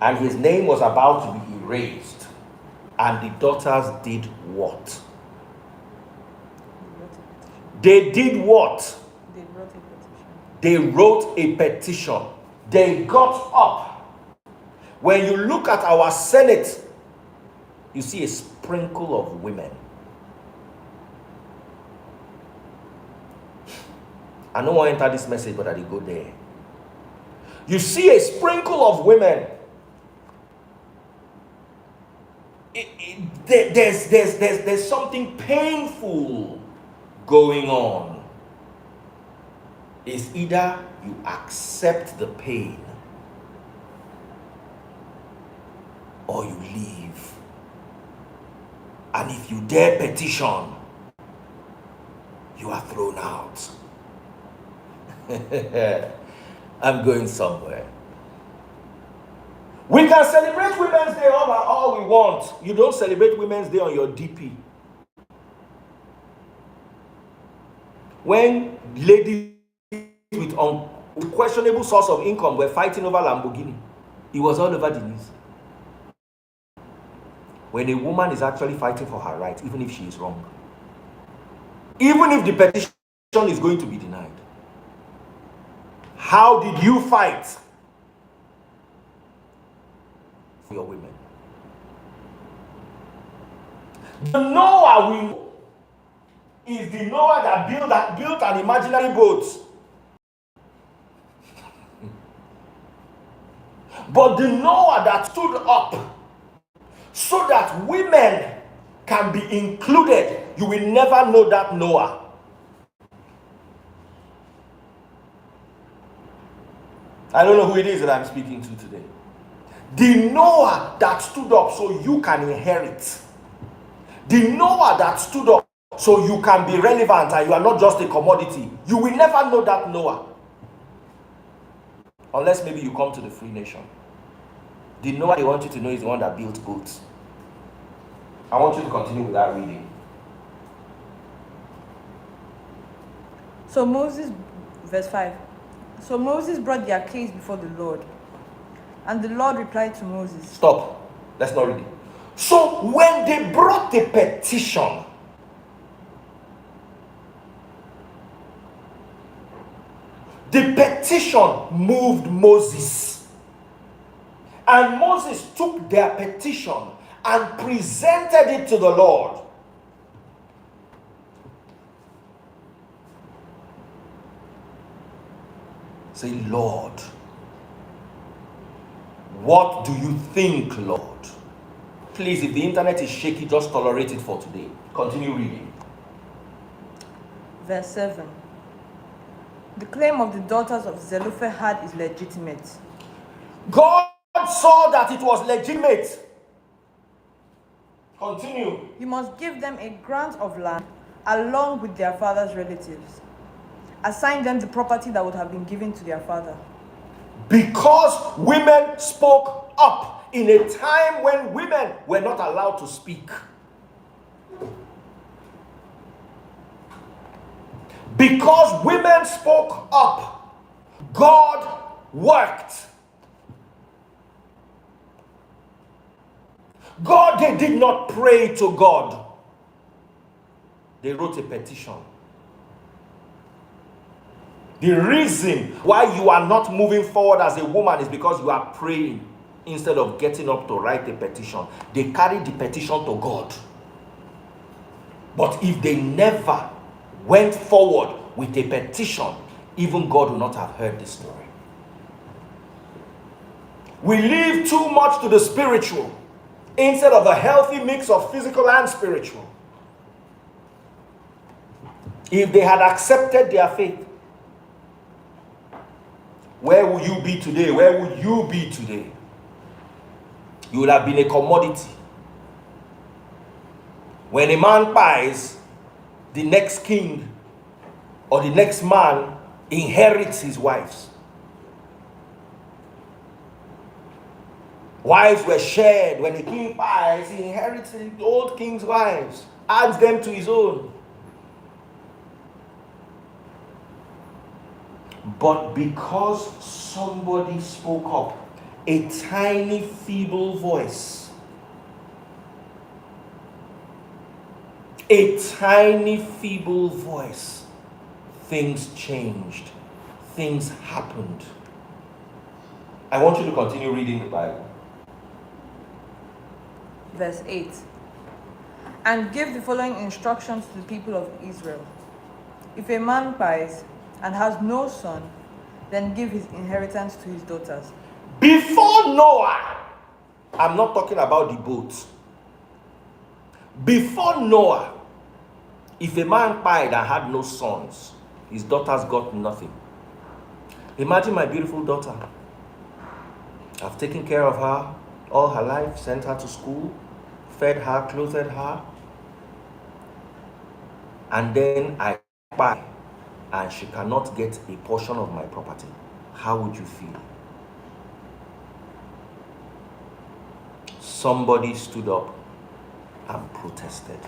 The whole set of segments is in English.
And his name was about to be erased. And the daughters did what? They did what? They wrote a petition. They got up. When you look at our Senate, you see a sprinkle of women. I don't want to enter this message, but I did go there. You see a sprinkle of women. There's something painful going on. It's either you accept the pain or you leave. And if you dare petition, you are thrown out. I'm going somewhere. We can celebrate Women's Day all we want. You don't celebrate Women's Day on your DP. When ladies with questionable source of income were fighting over Lamborghini, it was all over the news. When a woman is actually fighting for her right, even if she is wrong, even if the petition is going to be denied, how did you fight for your women? The Noah we know is the Noah that built an imaginary boat. But the Noah that stood up so that women can be included, you will never know that Noah. I don't know who it is that I'm speaking to today. The Noah that stood up so you can inherit. The Noah that stood up so you can be relevant and you are not just a commodity. You will never know that Noah. Unless maybe you come to the free nation. The Noah they want you to know is the one that built boats. I want you to continue with that reading. So Moses, verse 5. So Moses brought their case before the Lord. And the Lord replied to Moses. Stop. Let's not read it. So when they brought the petition, the petition moved Moses. And Moses took their petition and presented it to the Lord. Say, Lord, what do you think, Lord? Please, if the internet is shaky, just tolerate it for today. Continue reading. Verse 7. The claim of the daughters of Zelophehad is legitimate. God saw that it was legitimate. Continue. You must give them a grant of land along with their father's relatives. Assign them the property that would have been given to their father. Because women spoke up in a time when women were not allowed to speak. Because women spoke up, God worked. They did not pray to God. They wrote a petition. The reason why you are not moving forward as a woman is because you are praying instead of getting up to write a petition. They carried the petition to God. But if they never went forward with a petition, even God would not have heard the story. We live too much to the spiritual instead of a healthy mix of physical and spiritual. If they had accepted their faith, where would you be today? Where would you be today? You would have been a commodity. When a man dies, the next king or the next man inherits his wives. Wives were shared. When the king dies, he inherits the old king's wives, adds them to his own. But because somebody spoke up a tiny, feeble voice. A tiny, feeble voice. Things changed. Things happened. I want you to continue reading the Bible. Verse 8. And give the following instructions to the people of Israel. If a man buys and has no son, then give his inheritance to his daughters. Before Noah, I'm not talking about the boat. Before Noah, if a man died and had no sons, his daughters got nothing. Imagine my beautiful daughter. I've taken care of her all her life, sent her to school, fed her, clothed her, and then I buy and she cannot get a portion of my property. How would you feel? Somebody stood up and protested.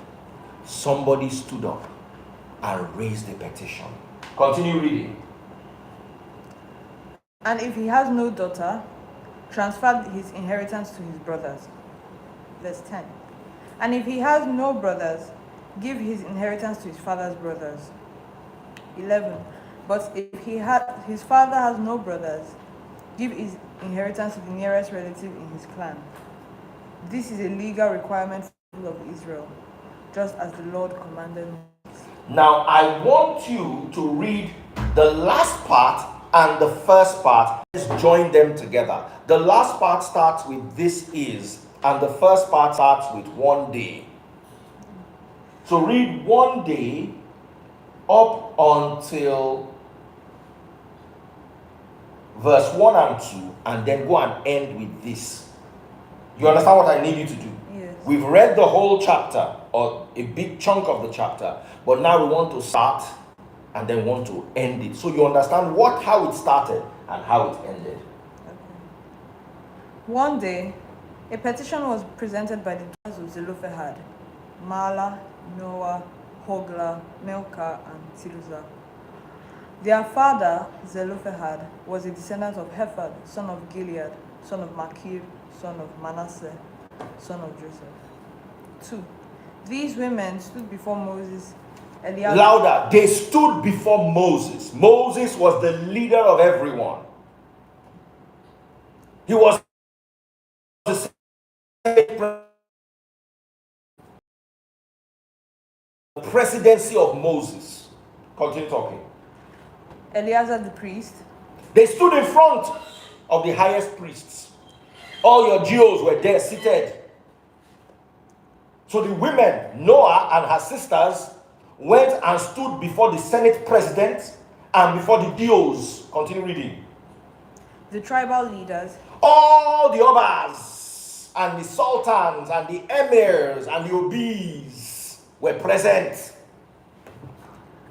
Somebody stood up and raised a petition. Continue reading. And if he has no daughter, transfer his inheritance to his brothers. Verse 10. And if he has no brothers, give his inheritance to his father's brothers. 11. But if his father has no brothers, give his inheritance to the nearest relative in his clan. This is a legal requirement for the people of Israel, just as the Lord commanded Moses. Now I want you to read the last part and the first part. Let's join them together. The last part starts with "this is," and the first part starts with "one day." So read "one day" up until verse 1 and 2, and then go and end with this. You understand what I need you to do? Yes. We've read the whole chapter, or a big chunk of the chapter, but now we want to start and then want to end it. So you understand how it started and how it ended. Okay. One day, a petition was presented by the daughters of Zelophehad, Mahlah, Noah, Hoglah, Milcah, and Tirzah. Their father, Zelophehad, was a descendant of Hephad, son of Gilead, son of Machir, son of Manasseh, son of Joseph. 2. These women stood before Moses. Louder. They stood before Moses. Moses was the leader of everyone. He was the presidency of Moses. Continue talking. Eleazar the priest. They stood in front of the highest priests. All your Jews were there seated. So the women, Noah and her sisters, went and stood before the Senate president and before the DOs. Continue reading. The tribal leaders. All the Obas and the sultans and the emirs and the obis were present.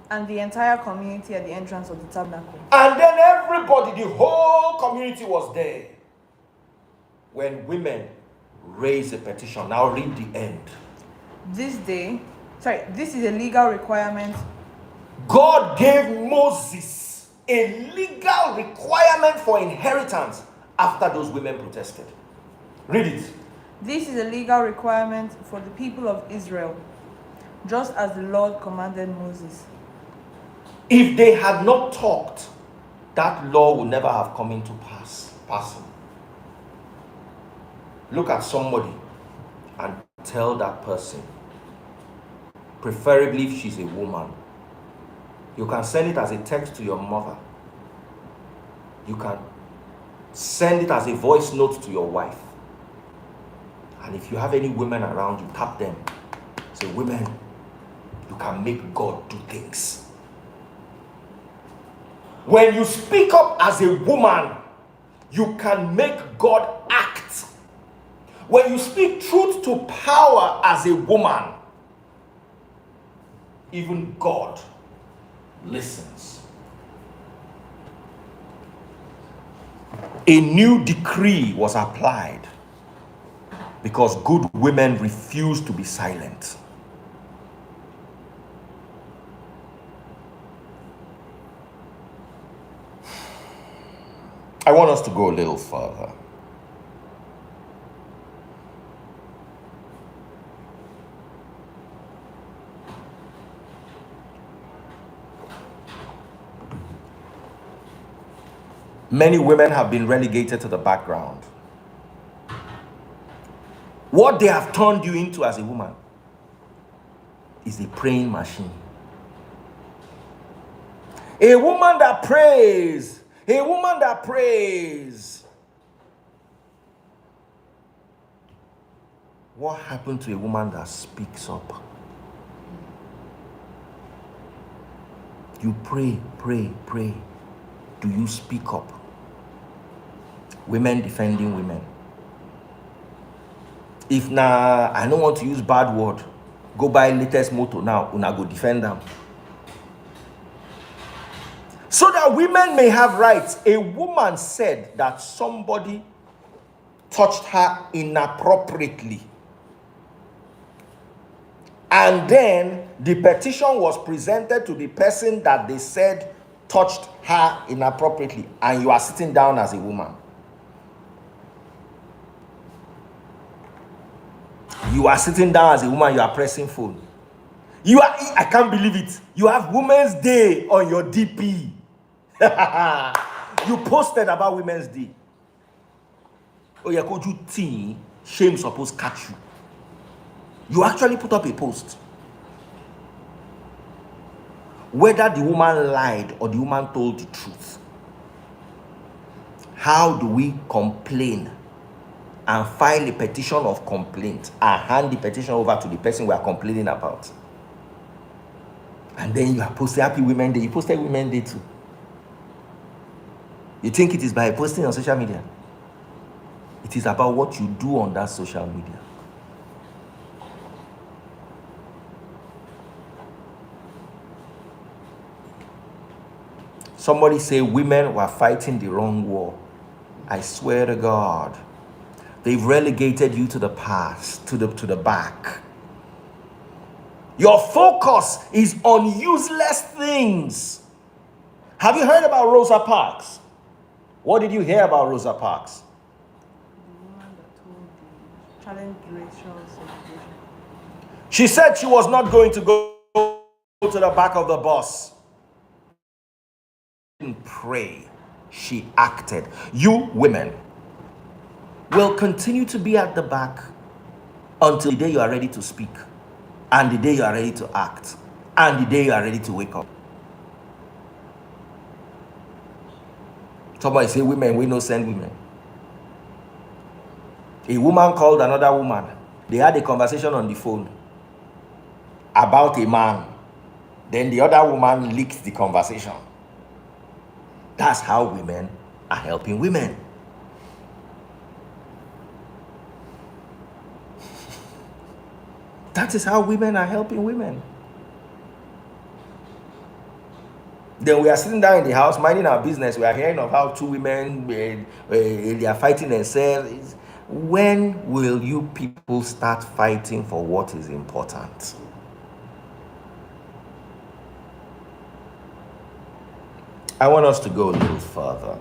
And the entire community at the entrance of the tabernacle. And then everybody, the whole community was there. When women raised a petition. Now read the end. This is a legal requirement. God gave Moses a legal requirement for inheritance after those women protested. Read it. This is a legal requirement for the people of Israel, just as the Lord commanded Moses. If they had not talked, that law would never have come into passing. Look at somebody and tell that person, preferably if she's a woman. You can send it as a text to your mother. You can send it as a voice note to your wife. And if you have any women around you, tap them. Say, women, you can make God do things. When you speak up as a woman, you can make God act. When you speak truth to power as a woman, even God listens. A new decree was applied because good women refused to be silent. I want us to go a little further. Many women have been relegated to the background. What they have turned you into as a woman is a praying machine. A woman that prays. A woman that prays. What happened to a woman that speaks up? You pray, pray, pray. Do you speak up? Women defending women. If I don't want to use bad word, go buy latest motor now, una go defend them. So that women may have rights. A woman said that somebody touched her inappropriately. And then the petition was presented to the person that they said touched her inappropriately. And you are sitting down as a woman. You are sitting down as a woman, you are pressing phone. I can't believe it. You have Women's Day on your DP. You posted about Women's Day. Oh, yeah, could you think shame supposed catch you? You actually put up a post. Whether the woman lied or the woman told the truth. How do we complain and file a petition of complaint and hand the petition over to the person we are complaining about? And then you are posting Happy Women's Day. You posted Women's Day too. You think it is by posting on social media? It is about what you do on that social media. Somebody say women were fighting the wrong war. I swear to God. They've relegated you to the past, to the back. Your focus is on useless things. Have you heard about Rosa Parks? What did you hear about Rosa Parks? The woman that told the challenge racial segregation. She said she was not going to go to the back of the bus. She didn't pray. She acted. You women will continue to be at the back until the day you are ready to speak, and the day you are ready to act, and the day you are ready to wake up. Somebody say women, we no send women. A woman called another woman. They had a conversation on the phone about a man. Then the other woman leaked the conversation. That's how women are helping women. That is how women are helping women. Then we are sitting down in the house, minding our business. We are hearing of how two women, they are fighting themselves. When will you people start fighting for what is important? I want us to go a little further.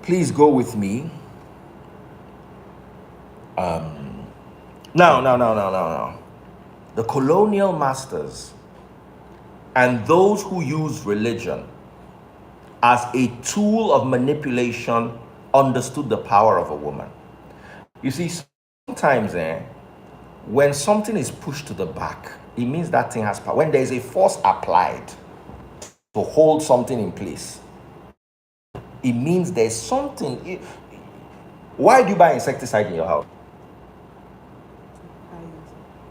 Please go with me. No. The colonial masters and those who use religion as a tool of manipulation understood the power of a woman. You see, sometimes when something is pushed to the back, it means that thing has power. When there is a force applied to hold something in place, it means there's something. Why do you buy insecticide in your house?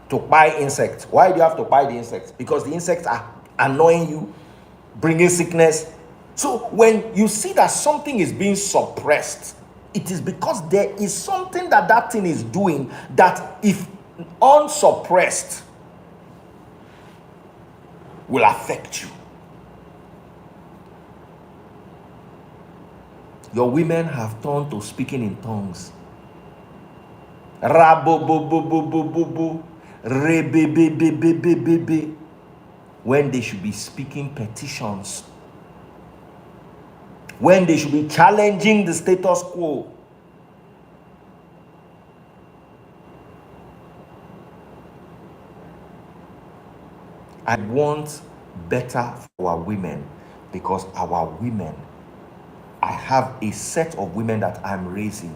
To buy insects. Why do you have to buy the insects? Because the insects are annoying you, bringing sickness. So when you see that something is being suppressed, it is because there is something that thing is doing that, if unsuppressed, will affect you. Your women have turned to speaking in tongues. Rabobobobobobobo, rebebebebebebe, when they should be speaking petitions, when they should be challenging the status quo. I want better for our women. Because our women, I have a set of women that I'm raising,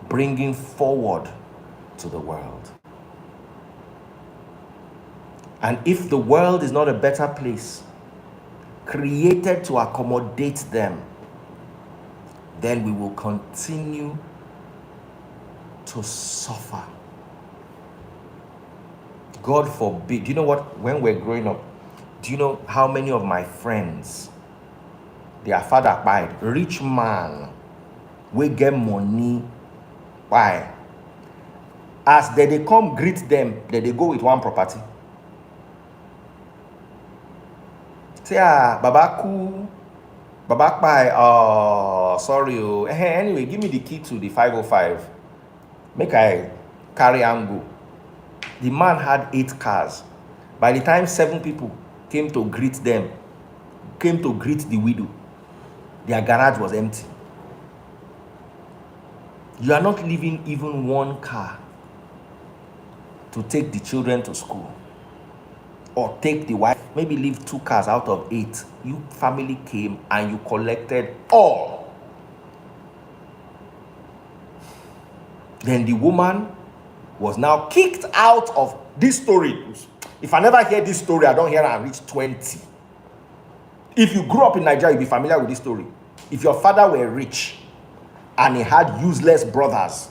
bringing forward to the world. And if the world is not a better place, created to accommodate them, then we will continue to suffer. God forbid. Do you know what? When we're growing up, do you know how many of my friends, their father died, rich man, we get money. Why? As they come greet them, they go with one property. Say, Baba cool, Baba bye. Oh, sorry. Oh. Anyway, give me the key to the 505. Make I carry and go. The man had 8 cars. By the time 7 people came to greet them, came to greet the widow, their garage was empty. You are not leaving even one car to take the children to school, or take the wife, maybe leave 2 cars out of 8. You family came and you collected all. Then the woman was now kicked out of this story. If I never hear this story, I don't hear and reach 20. If you grew up in Nigeria, you'll be familiar with this story. If your father were rich and he had useless brothers,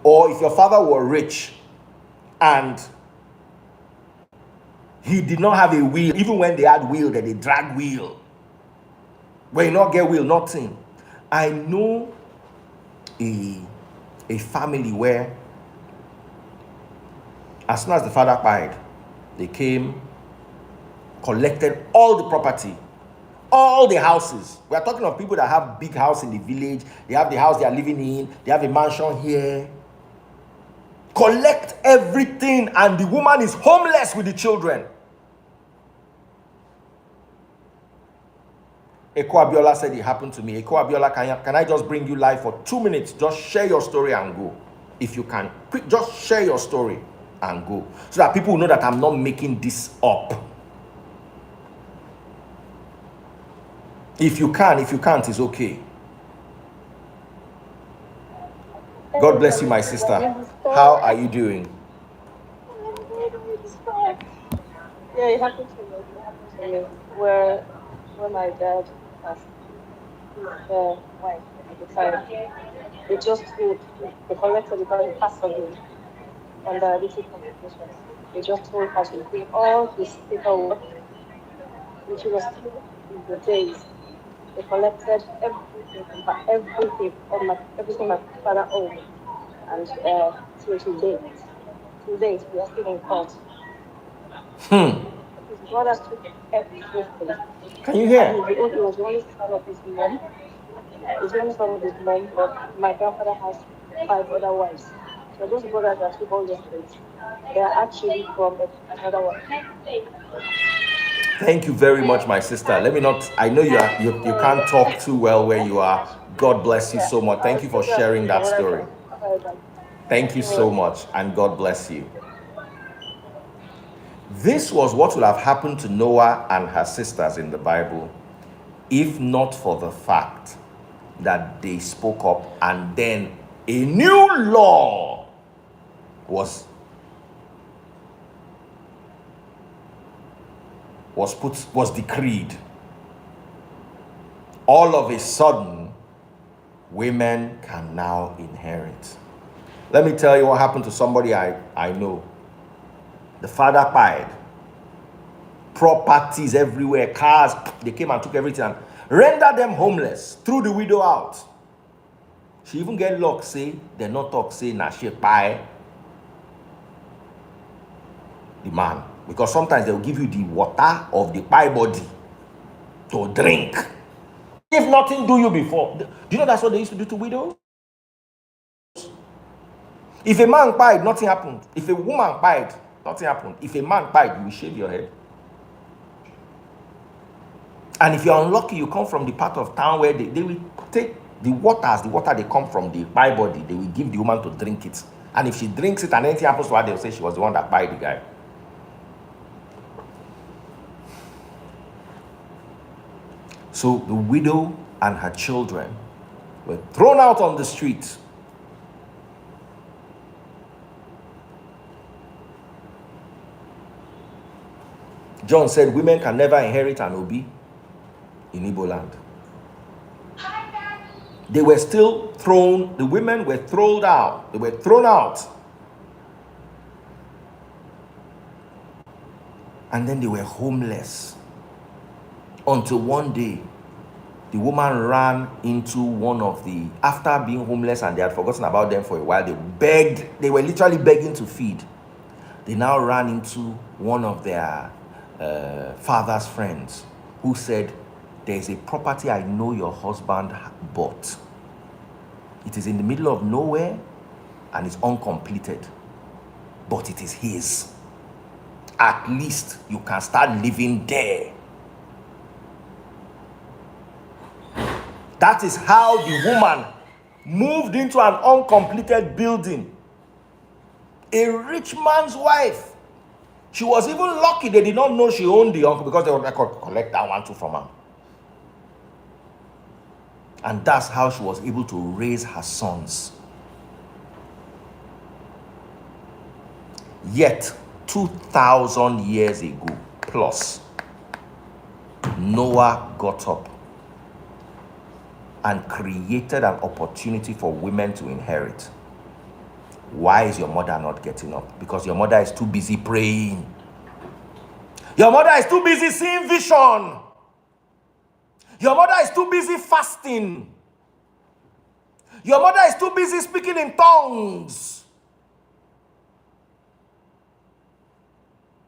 or if your father were rich and he did not have a will, even when they had will, that they drag wheel, when you not get will, nothing. I know a family where as soon as the father died, they came, collected all the property, all the houses. We are talking of people that have big house in the village. They have the house they are living in. They have a mansion here. Collect everything, and the woman is homeless with the children. Eko Abiola said it happened to me. Eko Abiola, can I just bring you live for 2 minutes? Just share your story and go. If you can, quick, just share your story and go, so that people know that I'm not making this up. If you can, if you can't, it's okay. God bless you, my sister. How are you doing? Yeah, it happened to me. It happened to me. Where my dad passed, the wife at the time, they just told, they collected because he passed away on diabetic complications. They just told her to pay all his paperwork, which was still in the days. They collected everything my father owned, and till date, we are still in court. His brothers took everything. Can you hear? He was the only son of his mom. He's the only son of his mom, but my grandfather has 5 other wives. So those brothers that took all those things, they are actually from another one. Thank you very much, my sister. Let me not, I know you can't talk too well where you are. God bless you so much. Thank you for sharing that story. Thank you so much, and God bless you. This was what would have happened to Noah and her sisters in the Bible, if not for the fact that they spoke up, and then a new law was decreed. All of a sudden, women can now inherit. Let me tell you what happened to somebody I know. The father died. Properties everywhere, cars, they came and took everything and rendered them homeless, threw the widow out. She even get luck, say, they not talk, say, na she buy the man. Because sometimes they'll give you the water of the pie body to drink. If nothing do you before. Do you know that's what they used to do to widows? If a man died, nothing happened. If a woman died, nothing happened. If a man died, you will shave your head. And if you're unlucky, you come from the part of town where they will take the water they come from the pie body, they will give the woman to drink it. And if she drinks it and anything happens to her, they'll say she was the one that pied the guy. So the widow and her children were thrown out on the streets. John said women can never inherit an obi in Igbo land. They were still thrown, the women were thrown out. They were thrown out. And then they were homeless. Until one day, the woman ran into one of the, after being homeless and they had forgotten about them for a while, they were literally begging to feed. They now ran into one of their father's friends who said, there's a property I know your husband bought. It is in the middle of nowhere and it's uncompleted, but it is his. At least you can start living there. That is how the woman moved into an uncompleted building. A rich man's wife. She was even lucky they did not know she owned the uncle, because they would collect that one too from her. And that's how she was able to raise her sons. Yet, 2,000 years ago plus, Noah got up and created an opportunity for women to inherit. Why is your mother not getting up? Because your mother is too busy praying. Your mother is too busy seeing vision. Your mother is too busy fasting. Your mother is too busy speaking in tongues.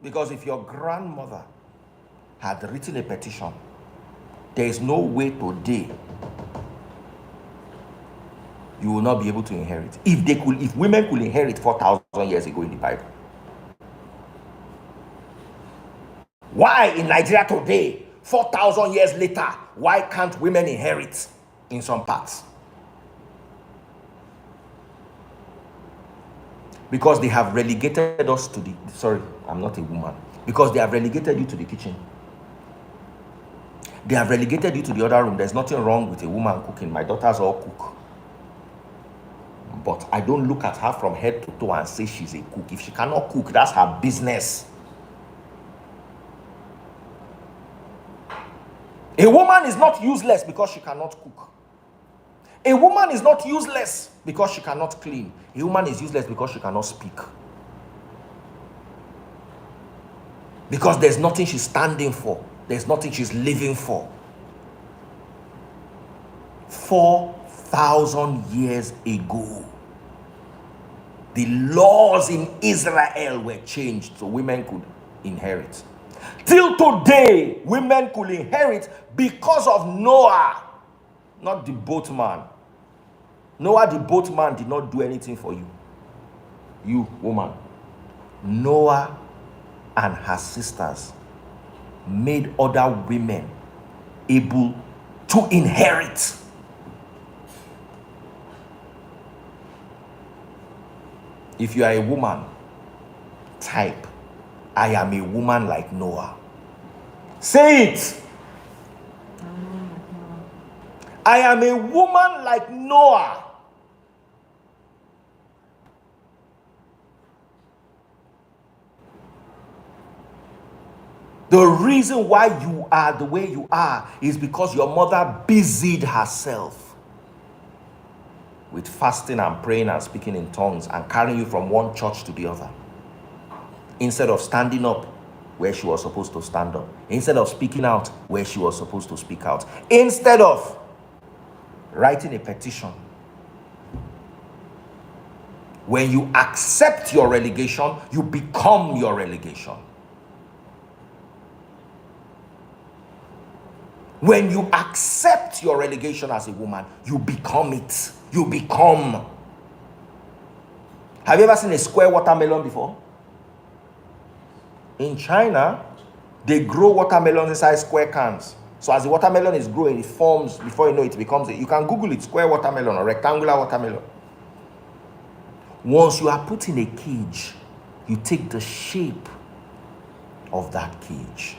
Because if your grandmother had written a petition, there is no way today you will not be able to inherit. If women could inherit 4,000 years ago in the Bible, why in Nigeria today, 4,000 years later, why can't women inherit in some parts? Because they have relegated us to the, sorry, I'm not a woman. Because they have relegated you to the kitchen. They have relegated you to the other room. There's nothing wrong with a woman cooking. My daughters all cook. But I don't look at her from head to toe and say she's a cook. If she cannot cook, that's her business. A woman is not useless because she cannot cook. A woman is not useless because she cannot clean. A woman is useless because she cannot speak. Because there's nothing she's standing for. There's nothing she's living for. 4,000 years ago, the laws in Israel were changed so women could inherit. Till today, women could inherit because of Noah, not the boatman. Noah, the boatman, did not do anything for you. You, woman. Noah and her sisters made other women able to inherit. If you are a woman, type, I am a woman like Noah. Say it. I am a woman like Noah. The reason why you are the way you are is because your mother busied herself with fasting and praying and speaking in tongues and carrying you from one church to the other. Instead of standing up where she was supposed to stand up. Instead of speaking out where she was supposed to speak out. Instead of writing a petition. When you accept your relegation, you become your relegation. When you accept your relegation as a woman, you become it. You become. Have you ever seen a square watermelon before? In China, they grow watermelons inside square cans. So as the watermelon is growing, it forms, before you know it becomes, you can Google it, square watermelon or rectangular watermelon. Once you are put in a cage, you take the shape of that cage.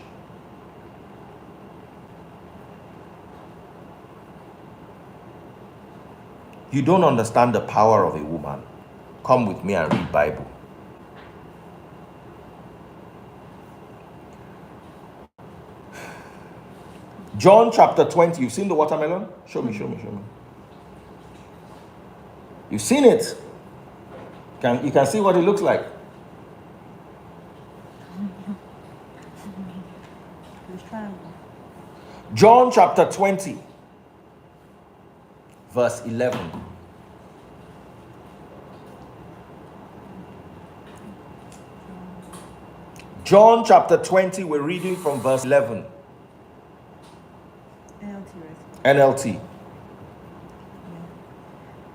You don't understand the power of a woman. Come with me and read Bible. John chapter 20. You've seen the watermelon? Show me. You've seen it. You can see what it looks like. John chapter 20, verse 11. John chapter 20, we're reading from verse 11. NLT.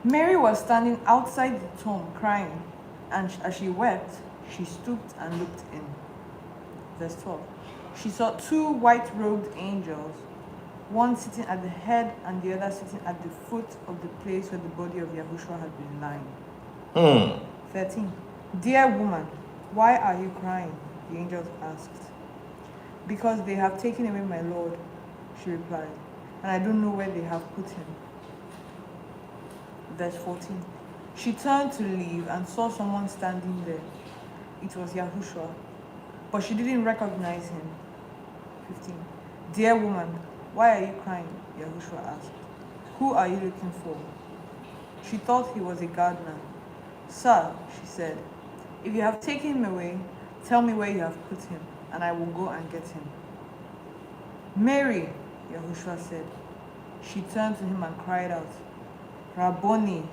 Mary was standing outside the tomb crying, and as she wept, she stooped and looked in. Verse 12. She saw two white-robed angels, one sitting at the head and the other sitting at the foot of the place where the body of Yahushua had been lying. 13. Dear woman, why are you crying? The angels asked. Because they have taken away my Lord, she replied, and I don't know where they have put him. Verse 14. She turned to leave and saw someone standing there. It was Yahushua, but she didn't recognize him. 15. Dear woman, why are you crying? Yahushua asked. Who are you looking for? She thought he was a gardener. Sir, she said, if you have taken him away, tell me where you have put him, and I will go and get him. Mary, Yahushua said. She turned to him and cried out, Rabboni,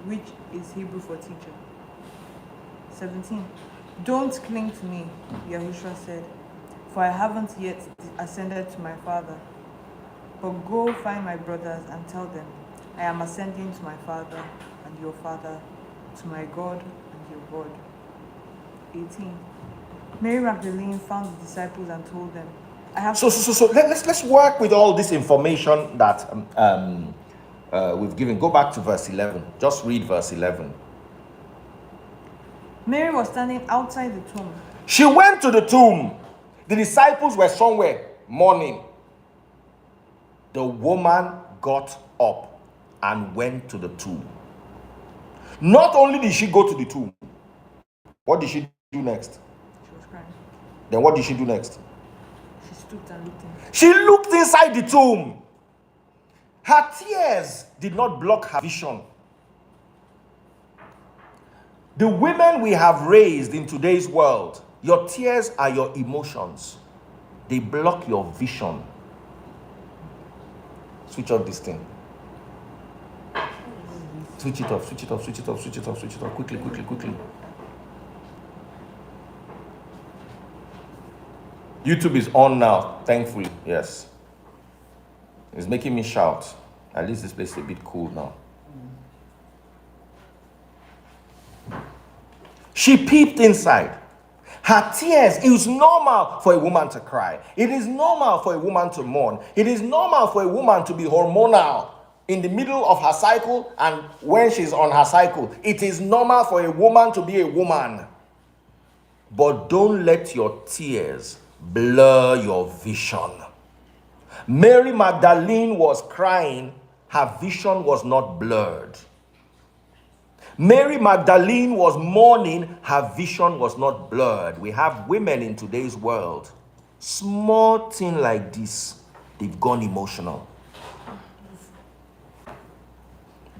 which is Hebrew for teacher. 17. Don't cling to me, Yahushua said, for I haven't yet ascended to my Father. But go find my brothers and tell them, I am ascending to my Father and your Father, to my God and your God. 18. Mary Magdalene found the disciples and told them, I have... So let's work with all this information that we've given. Go back to verse 11. Just read verse 11. Mary was standing outside the tomb. She went to the tomb. The disciples were somewhere mourning. The woman got up and went to the tomb. Not only did she go to the tomb, what did she do next? She was crying. Then what did she do next? She stooped and looked in. She looked inside the tomb. Her tears did not block her vision. The women we have raised in today's world, your tears are your emotions. They block your vision. Switch off this thing. Switch it off. Quickly. YouTube is on now, thankfully. Yes. It's making me shout. At least this place is a bit cool now. She peeped inside. Her tears, it was normal for a woman to cry. It is normal for a woman to mourn. It is normal for a woman to be hormonal in the middle of her cycle and when she's on her cycle. It is normal for a woman to be a woman. But don't let your tears blur your vision. Mary Magdalene was crying. Her vision was not blurred. Mary Magdalene was mourning. Her vision was not blurred. We have women in today's world. Small thing like this, they've gone emotional.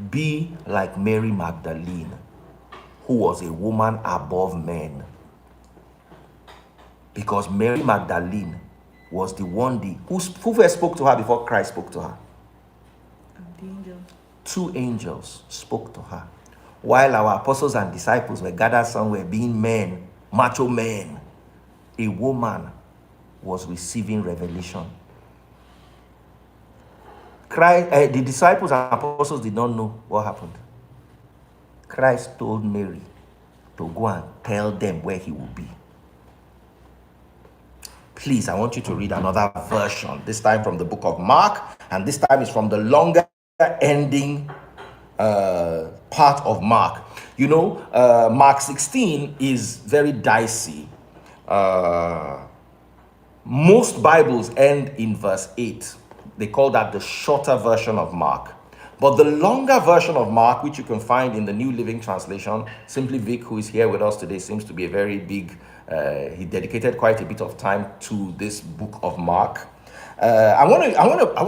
Be like Mary Magdalene, who was a woman above men. Because Mary Magdalene was the one who first spoke to her before Christ spoke to her. The angel. 2 angels spoke to her. While our apostles and disciples were gathered somewhere being men, macho men, a woman was receiving revelation. The disciples and apostles did not know what happened. Christ told Mary to go and tell them where he will be. Please, I want you to read another version, this time from the book of Mark, and this time is from the longer ending part of Mark. You know, Mark 16 is very dicey. Most Bibles end in verse 8. They call that the shorter version of Mark. But the longer version of Mark, which you can find in the New Living Translation, simply Vic, who is here with us today, seems to be a very big, he dedicated quite a bit of time to this book of Mark. I want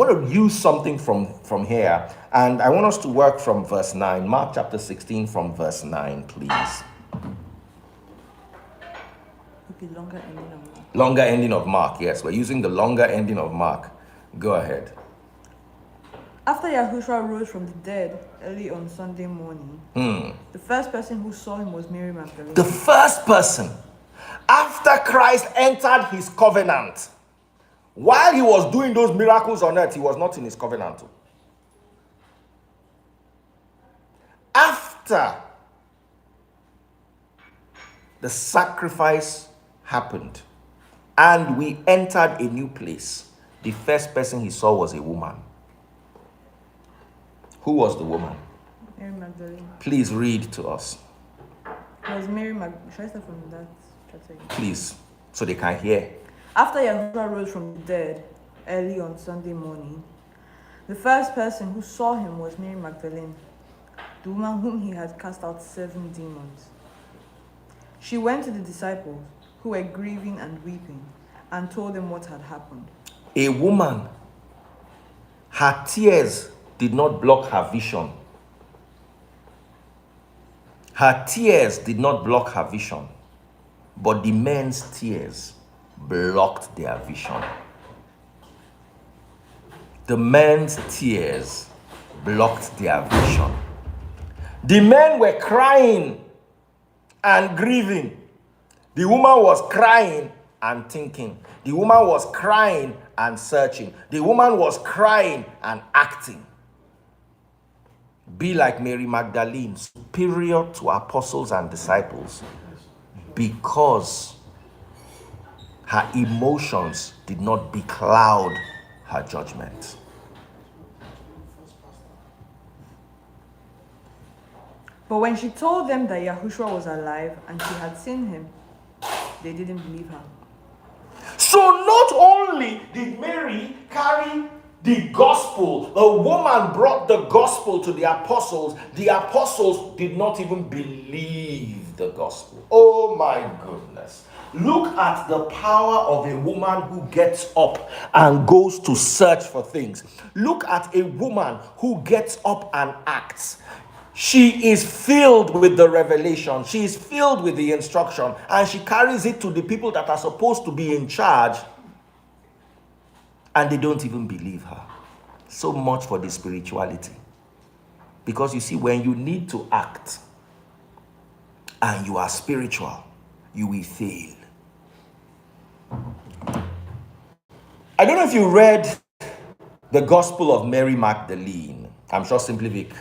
to use something from here, and I want us to work from verse 9. Mark chapter 16 from verse 9, please. Okay, longer ending of Mark. Longer ending of Mark, yes. We're using the longer ending of Mark. Go ahead. After Yahushua rose from the dead early on Sunday morning, the first person who saw him was Mary Magdalene. The first person, after Christ entered his covenant, while he was doing those miracles on earth, he was not in his covenant. After the sacrifice happened and we entered a new place, the first person he saw was a woman. Who was the woman? Mary Magdalene. Please read to us. It was Mary Magdalene. Should I start from that chapter? Please, so they can hear. After Yahushua rose from the dead early on Sunday morning, the first person who saw him was Mary Magdalene, the woman whom he had cast out 7 demons. She went to the disciples, who were grieving and weeping, and told them what had happened. A woman, her tears did not block her vision. Her tears did not block her vision, but the men's tears blocked their vision. The men's tears blocked their vision. The men were crying and grieving. The woman was crying and thinking. The woman was crying and searching. The woman was crying and acting. Be like Mary Magdalene, superior to apostles and disciples, because her emotions did not becloud her judgment. But when she told them that Yahushua was alive and she had seen him, they didn't believe her. So not only did Mary carry the gospel, the woman brought the gospel to the apostles did not even believe the gospel. Oh my goodness. Look at the power of a woman who gets up and goes to search for things. Look at a woman who gets up and acts. She is filled with the revelation. She is filled with the instruction, and she carries it to the people that are supposed to be in charge, and they don't even believe her. So much for the spirituality. Because you see, when you need to act and you are spiritual, you will fail. I don't know if you read the Gospel of Mary Magdalene. I'm sure Simply Vic,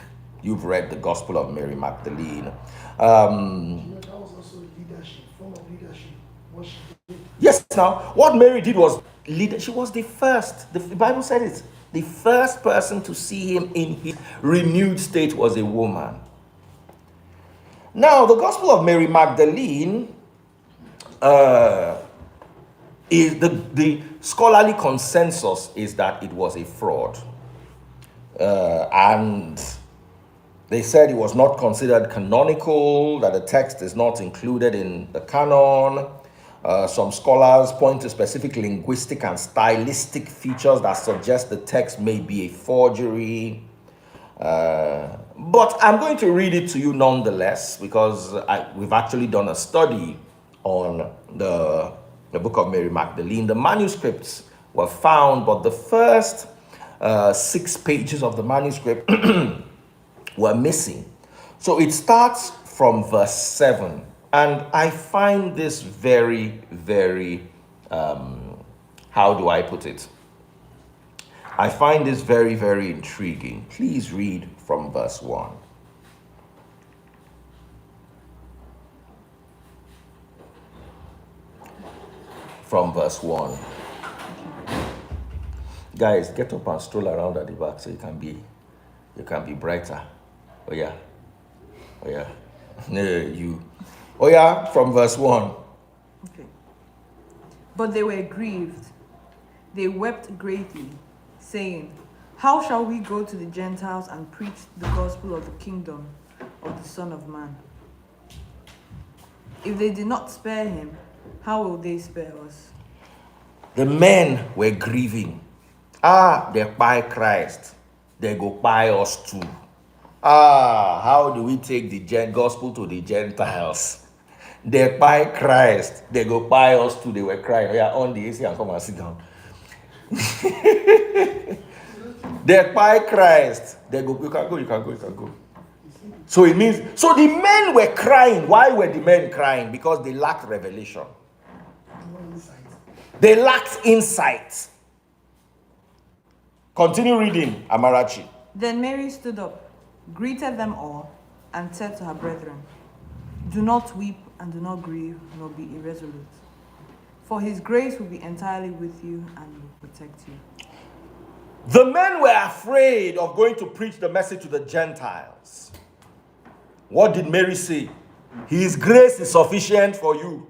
you've read the Gospel of Mary Magdalene. That was also leadership, form of leadership. What she did. Yes, now, what Mary did was leader. She was the first. The Bible said it. The first person to see him in his renewed state was a woman. Now, the Gospel of Mary Magdalene is the scholarly consensus is that it was a fraud. And they said it was not considered canonical, that the text is not included in the canon. Some scholars point to specific linguistic and stylistic features that suggest the text may be a forgery. But I'm going to read it to you nonetheless, because we've actually done a study on the book of Mary Magdalene. The manuscripts were found, but the first 6 pages of the manuscript were missing. So it starts from verse 7. And I find this very, very, how do I put it? I find this very, very intriguing. Please read from verse 1. From verse 1. Guys, get up and stroll around at the back so you can be brighter. Oh yeah. Oh yeah. No, you. Oh yeah, from verse 1. Okay. But they were grieved. They wept greatly, saying, How shall we go to the Gentiles and preach the gospel of the kingdom of the Son of Man? If they did not spare him, how will they spare us? The men were grieving. They buy Christ. They go buy us too. How do we take the gospel to the Gentiles? They buy Christ. They go buy us too. They were crying. Yeah, on the AC and come and sit down. They buy Christ. They go, you can go. So it means, so the men were crying. Why were the men crying? Because they lacked revelation. They lacked insight. Continue reading, Amarachi. Then Mary stood up, greeted them all, and said to her brethren, "Do not weep and do not grieve, nor be irresolute. For his grace will be entirely with you and will protect you." The men were afraid of going to preach the message to the Gentiles. What did Mary say? His grace is sufficient for you.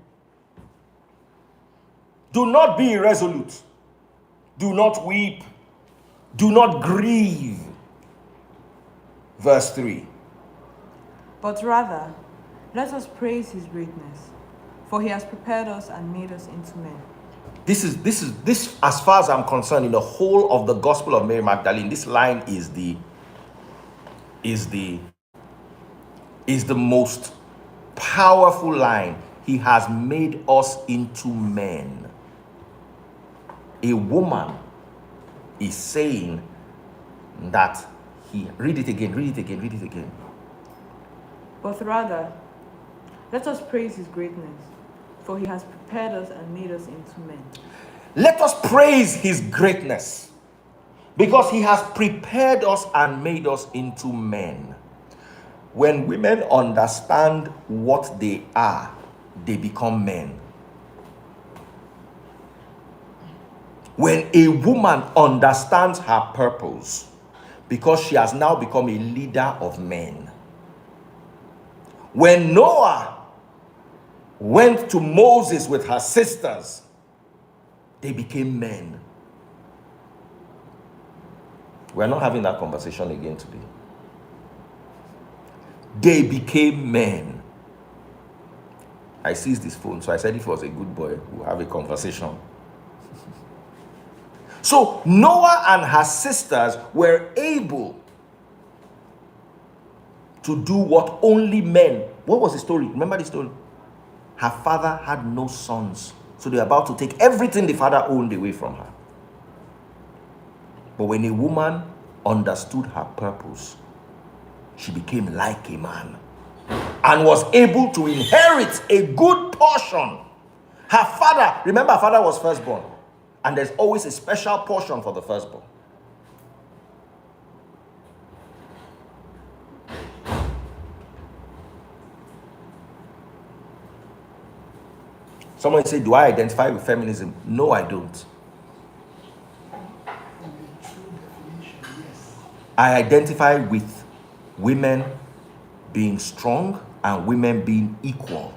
Do not be irresolute. Do not weep. Do not grieve. Verse 3. But rather, let us praise his greatness, for he has prepared us and made us into men. This, as far as I'm concerned, in the whole of the Gospel of Mary Magdalene, this line is the most powerful line. He has made us into men. A woman is saying that read it again. But rather, let us praise his greatness, for he has prepared us and made us into men. Let us praise his greatness, because he has prepared us and made us into men. When women understand what they are, they become men. When a woman understands her purpose, because she has now become a leader of men. When Noah went to Moses with her sisters, they became men. We're not having that conversation again today. They became men. I seized this phone, so I said if he was a good boy, we'll have a conversation. So Noah and her sisters were able to do what only men. What was the story? Remember the story? Her father had no sons, so they were about to take everything the father owned away from her. But when a woman understood her purpose, she became like a man and was able to inherit a good portion. Her father, remember, her father was firstborn, and there's always a special portion for the firstborn. Someone say, do I identify with feminism? No, I don't. I identify with women being strong and women being equal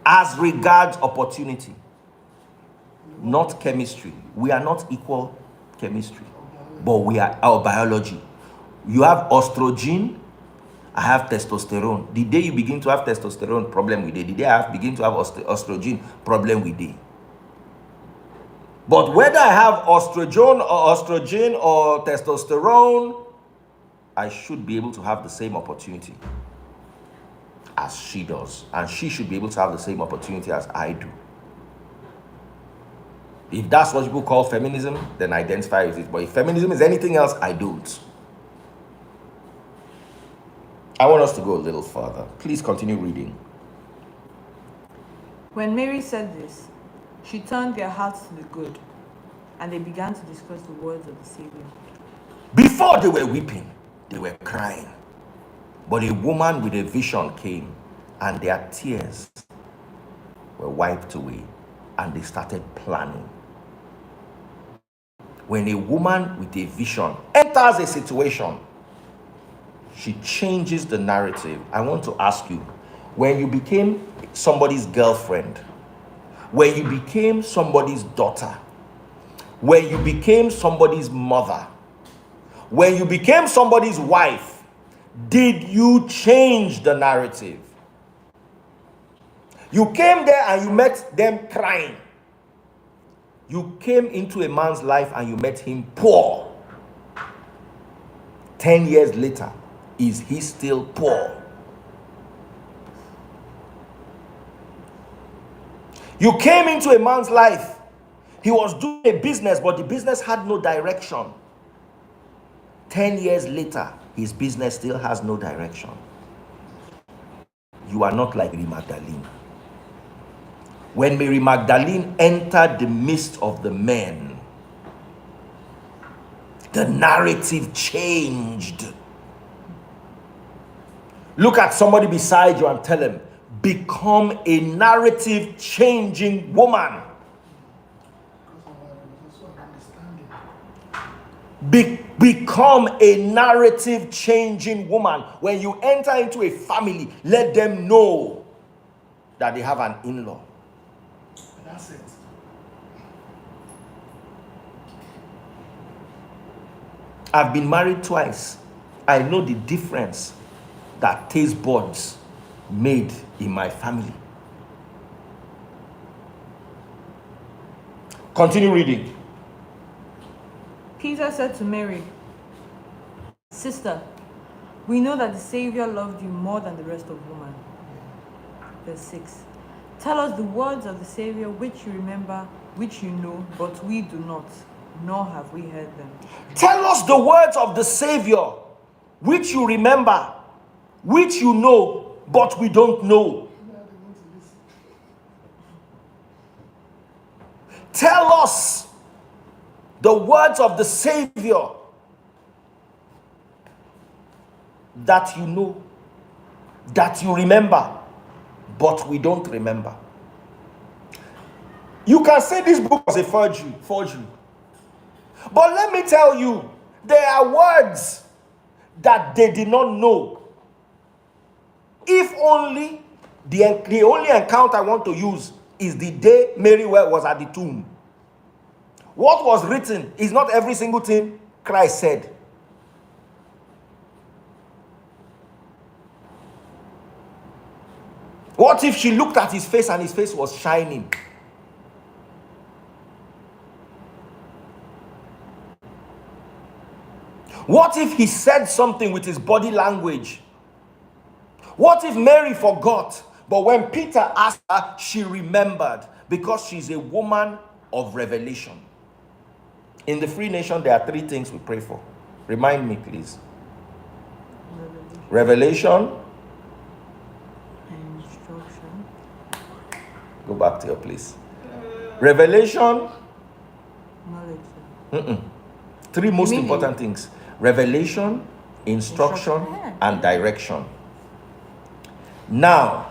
as regards opportunity, not chemistry. We are not equal chemistry, but we are our biology. You have estrogen, I have testosterone. The day you begin to have testosterone, problem with it. The day I begin to have estrogen, problem with it. But whether I have estrogen or testosterone, I should be able to have the same opportunity as she does. And she should be able to have the same opportunity as I do. If that's what people call feminism, then I identify with it. But if feminism is anything else, I don't. I want us to go a little further. Please continue reading. When Mary said this, she turned their hearts to the good, and they began to discuss the words of the Savior. Before they were weeping, they were crying. But a woman with a vision came, and their tears were wiped away, and they started planning. When a woman with a vision enters a situation, she changes the narrative. I want to ask you, when you became somebody's girlfriend, when you became somebody's daughter, when you became somebody's mother, When you became somebody's wife, did you change the narrative? You came there and you met them crying. You came into a man's life and you met him poor. 10 years later, is he still poor? You came into a man's life. He was doing a business, but the business had no direction. 10 years later, his business still has no direction. You are not like Mary Magdalene. When Mary Magdalene entered the midst of the men, the narrative changed. Look at somebody beside you and tell him, become a narrative changing woman. Become a narrative changing woman. When you enter into a family, let them know that they have an in-law. That's it. I've been married twice. I know the difference that taste buds made in my family. Continue reading. Peter said to Mary, "Sister, we know that the Savior loved you more than the rest of women." Verse 6. Tell us the words of the Savior which you remember, which you know, but we do not, nor have we heard them. Tell us the words of the Savior which you remember, which you know, but we don't know. Tell us the words of the Savior that you know, that you remember, but we don't remember. You can say this book was a forgery. But let me tell you, there are words that they did not know. If only the only encounter I want to use is the day Mary was at the tomb. What was written is not every single thing Christ said. What if she looked at his face and his face was shining? What if he said something with his body language? What if Mary forgot, but when Peter asked her, she remembered, because she's a woman of revelation. In the Free Nation, there are 3 things we pray for. Remind me, please. Revelation. Instruction. Go back to your place. Revelation. Knowledge. 3 most important things. Revelation, instruction, and direction. Now,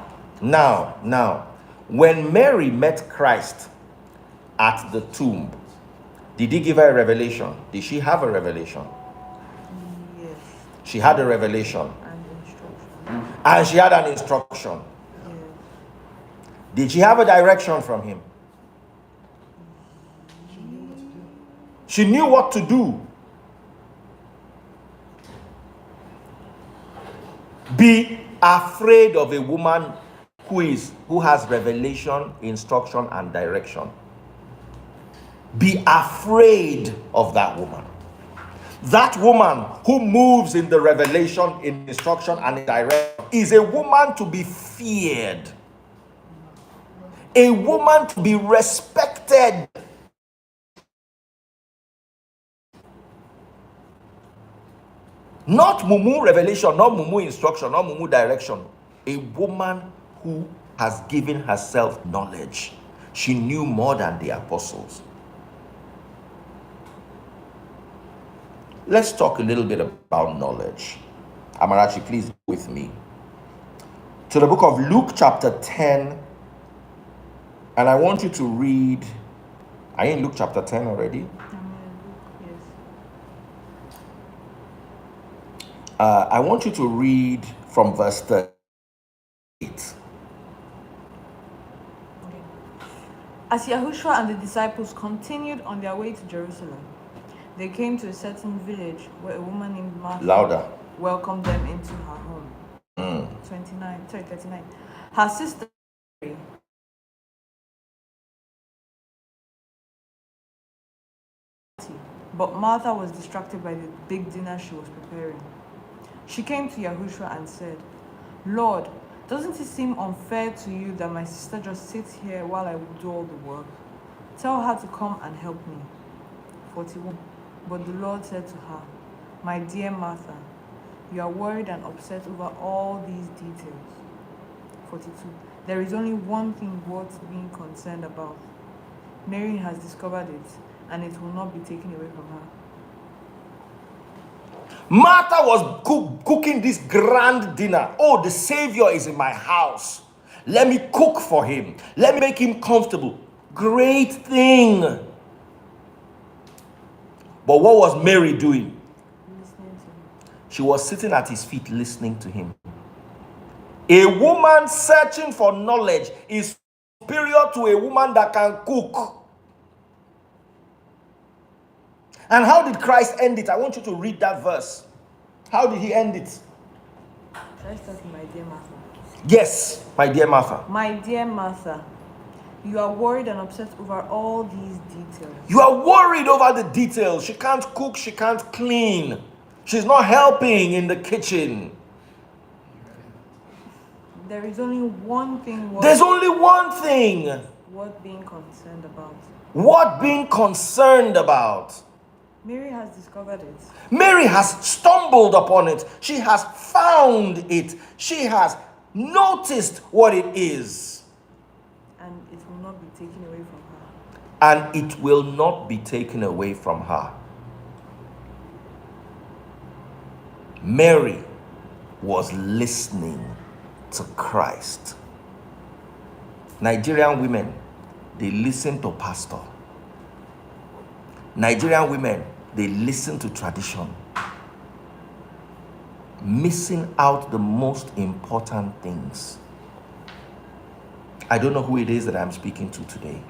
when Mary met Christ at the tomb, did he give her a revelation? Did she have a revelation? Yes. She had a revelation. And instruction. And she had an instruction. Yes. Did she have a direction from him? She knew what to do. Be afraid of a woman who has revelation, instruction, and direction. Be afraid of that woman. That woman who moves in the revelation, in instruction, and in direction is a woman to be feared. A woman to be respected. Not mumu revelation, not mumu instruction, not mumu direction. A woman who has given herself knowledge. She knew more than the apostles. Let's talk a little bit about knowledge. Amarachi, please go with me to the book of Luke chapter 10. And I want you to read. Are you in Luke chapter 10 already? Yes. I want you to read from verse 38. As Yahushua and the disciples continued on their way to Jerusalem, They came to a certain village where a woman named Martha Louder. welcomed them into her home. 39. Her sister Mary but Martha was distracted by the big dinner she was preparing. She came to Yahushua and said, Lord, doesn't it seem unfair to you that my sister just sits here while I do all the work? Tell her to come and help me. 41. But the Lord said to her, My dear Martha, you are worried and upset over all these details. 42. There is only one thing worth being concerned about. Mary has discovered it, and it will not be taken away from her. Martha was cooking this grand dinner. Oh, the Savior is in my house. Let me cook for him. Let me make him comfortable. Great thing. But what was Mary doing? Listening to him. She was sitting at his feet listening to him. A woman searching for knowledge is superior to a woman that can cook. And how did Christ end it? I want you to read that verse. How did he end it? Let's start with my dear Martha. Yes, my dear Martha. My dear Martha, you are worried and upset over all these details. You are worried over the details. She can't cook, she can't clean. She's not helping in the kitchen. There is only one thing There's only one thing worth being concerned about. worth being concerned about. Mary has discovered it. Mary has stumbled upon it. She has found it. She has noticed what it is. And it will not be taken away from her. And it will not be taken away from her. Mary was listening to Christ. Nigerian women, they listen to pastor. Nigerian women, they listen to tradition, missing out the most important things. I don't know who it is that I'm speaking to today,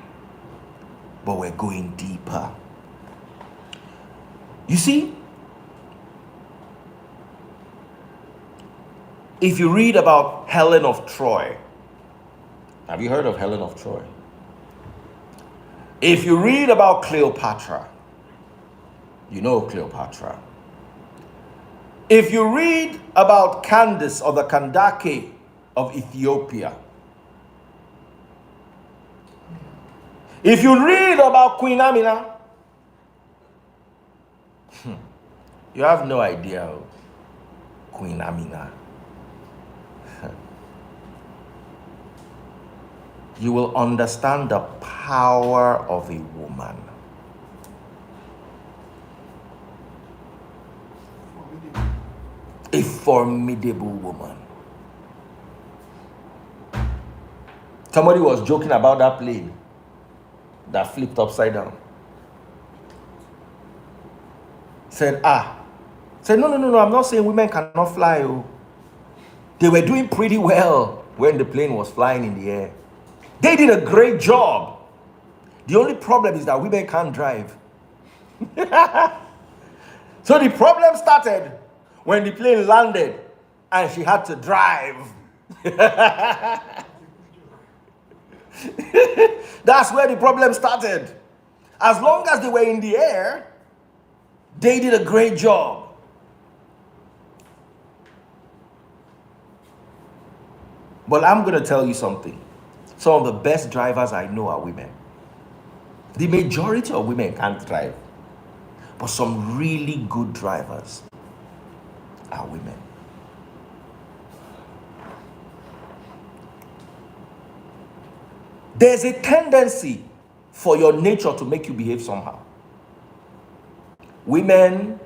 but we're going deeper. You see, if you read about Helen of Troy, have you heard of Helen of Troy? If you read about Cleopatra, you know Cleopatra. If you read about Candace or the Kandake of Ethiopia, if you read about Queen Amina, you have no idea of Queen Amina. You will understand the power of a woman. A formidable woman. Somebody was joking about that plane that flipped upside down. Said, no, I'm not saying women cannot fly. Oh. They were doing pretty well when the plane was flying in the air. They did a great job. The only problem is that women can't drive. So the problem started when the plane landed and she had to drive. That's where the problem started. As long as they were in the air, they did a great job. But I'm going to tell you something. Some of the best drivers I know are women. The majority of women can't drive. But some really good drivers are women. There's a tendency for your nature to make you behave somehow. Women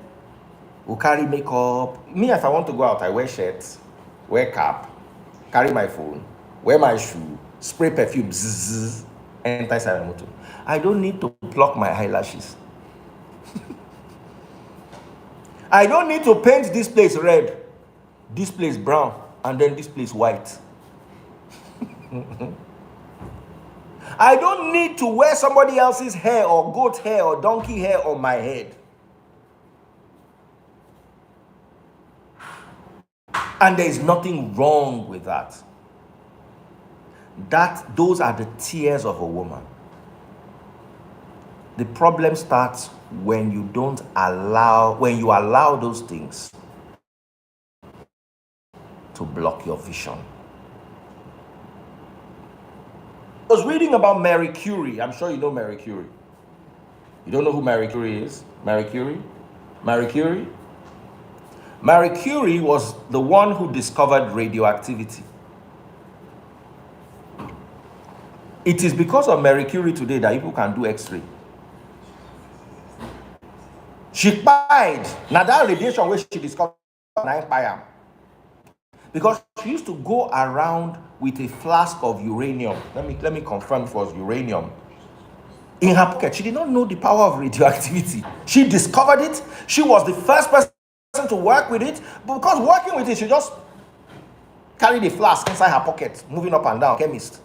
will carry makeup. Me, if I want to go out, I wear shirts, wear cap, carry my phone, wear my shoe, spray perfume, zzz, enter inside my motor. I don't need to pluck my eyelashes. I don't need to paint this place red, this place brown, and then this place white. I don't need to wear somebody else's hair or goat hair or donkey hair on my head. And there is nothing wrong with that. Those are the tears of a woman. The problem starts when you allow those things to block your vision. I was reading about Marie Curie. I'm sure you know Marie Curie. You don't know who Marie Curie is? Marie Curie? Marie Curie? Marie Curie was the one who discovered radioactivity. It is because of Marie Curie today that people can do X-ray. She died. Now that radiation where she discovered 9 p.m. Because she used to go around with a flask of uranium. Let me confirm if it was uranium. In her pocket. She did not know the power of radioactivity. She discovered it. She was the first person to work with it. But because working with it, she just carried the flask inside her pocket, moving up and down. Chemist.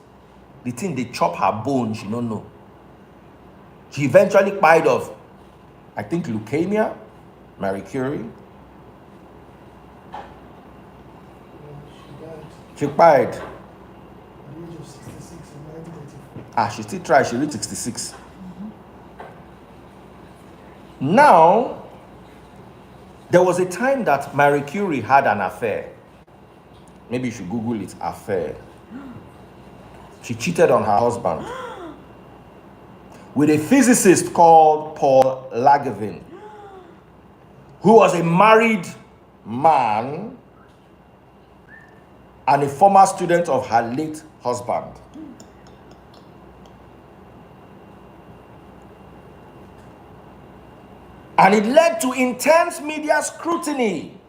The thing, they chop her bone, she don't know. She eventually died of, I think, leukemia. Marie Curie. She died. At the age of 66 in 1984. She still tried. She reached 66. Now, there was a time that Marie Curie had an affair. Maybe you should Google it, affair. She cheated on her husband with a physicist called Paul Langevin, who was a married man and a former student of her late husband. And it led to intense media scrutiny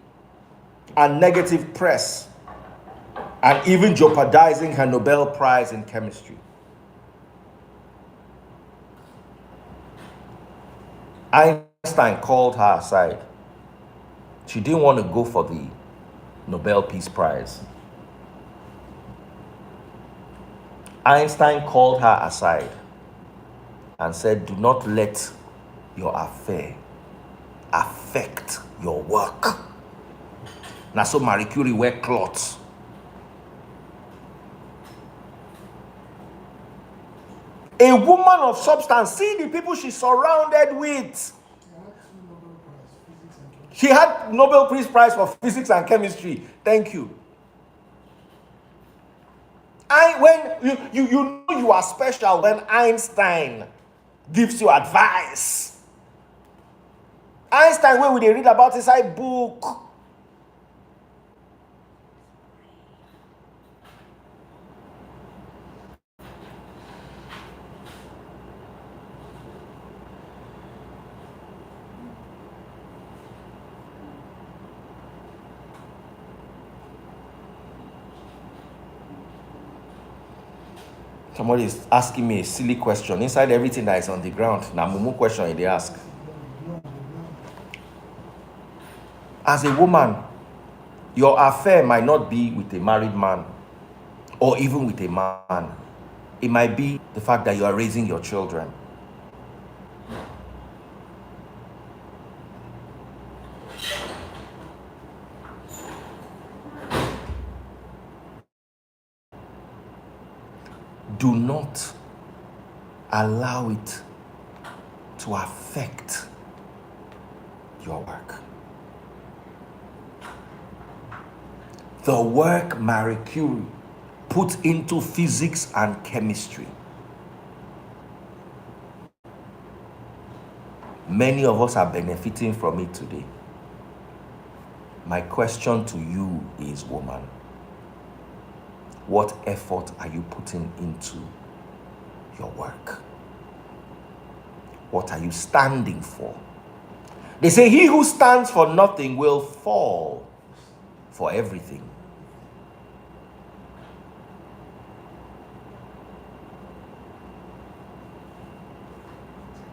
and negative press, and even jeopardizing her Nobel Prize in chemistry. Einstein called her aside. She didn't want to go for the Nobel Peace Prize. Einstein called her aside and said, do not let your affair affect your work. Now, so Marie Curie wear cloths. A woman of substance. See the people she's surrounded with. She had Nobel Peace Prize for physics and chemistry. Thank you. When you know you are special when Einstein gives you advice. Einstein, where would they read about inside book? Somebody is asking me a silly question. Inside everything that is on the ground, now mumu question they ask. As a woman, your affair might not be with a married man or even with a man. It might be the fact that you are raising your children. Do not allow it to affect your work. The work Marie Curie put into physics and chemistry, many of us are benefiting from it today. My question to you is, woman, what effort are you putting into your work? What are you standing for? They say he who stands for nothing will fall for everything.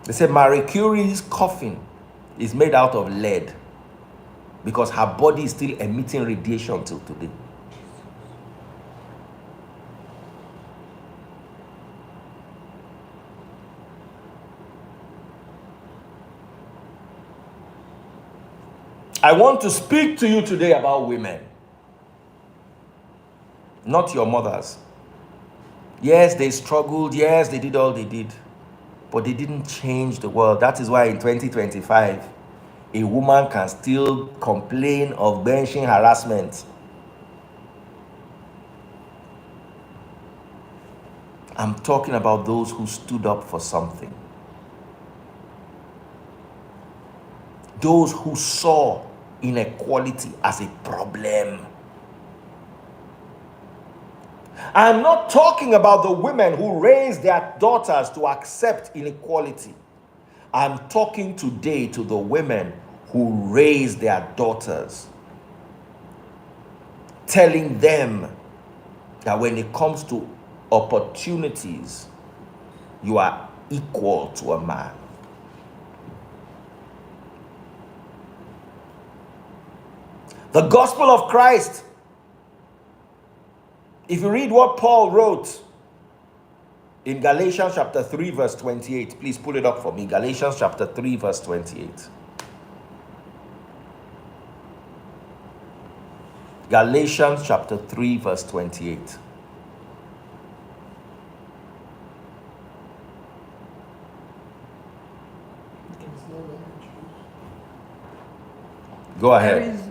They say Marie Curie's coffin is made out of lead because her body is still emitting radiation till today. I want to speak to you today about women. not your mothers. Yes, they struggled. Yes, they did all they did. But they didn't change the world. That is why in 2025, a woman can still complain of benching harassment. I'm talking about those who stood up for something. Those who saw inequality as a problem. I'm not talking about the women who raised their daughters to accept inequality. I'm talking today to the women who raised their daughters, telling them that when it comes to opportunities, you are equal to a man. The gospel of Christ. If you read what Paul wrote in Galatians chapter 3 verse 28, please pull it up for me. Galatians chapter 3 verse 28. Galatians chapter 3 verse 28. Go ahead.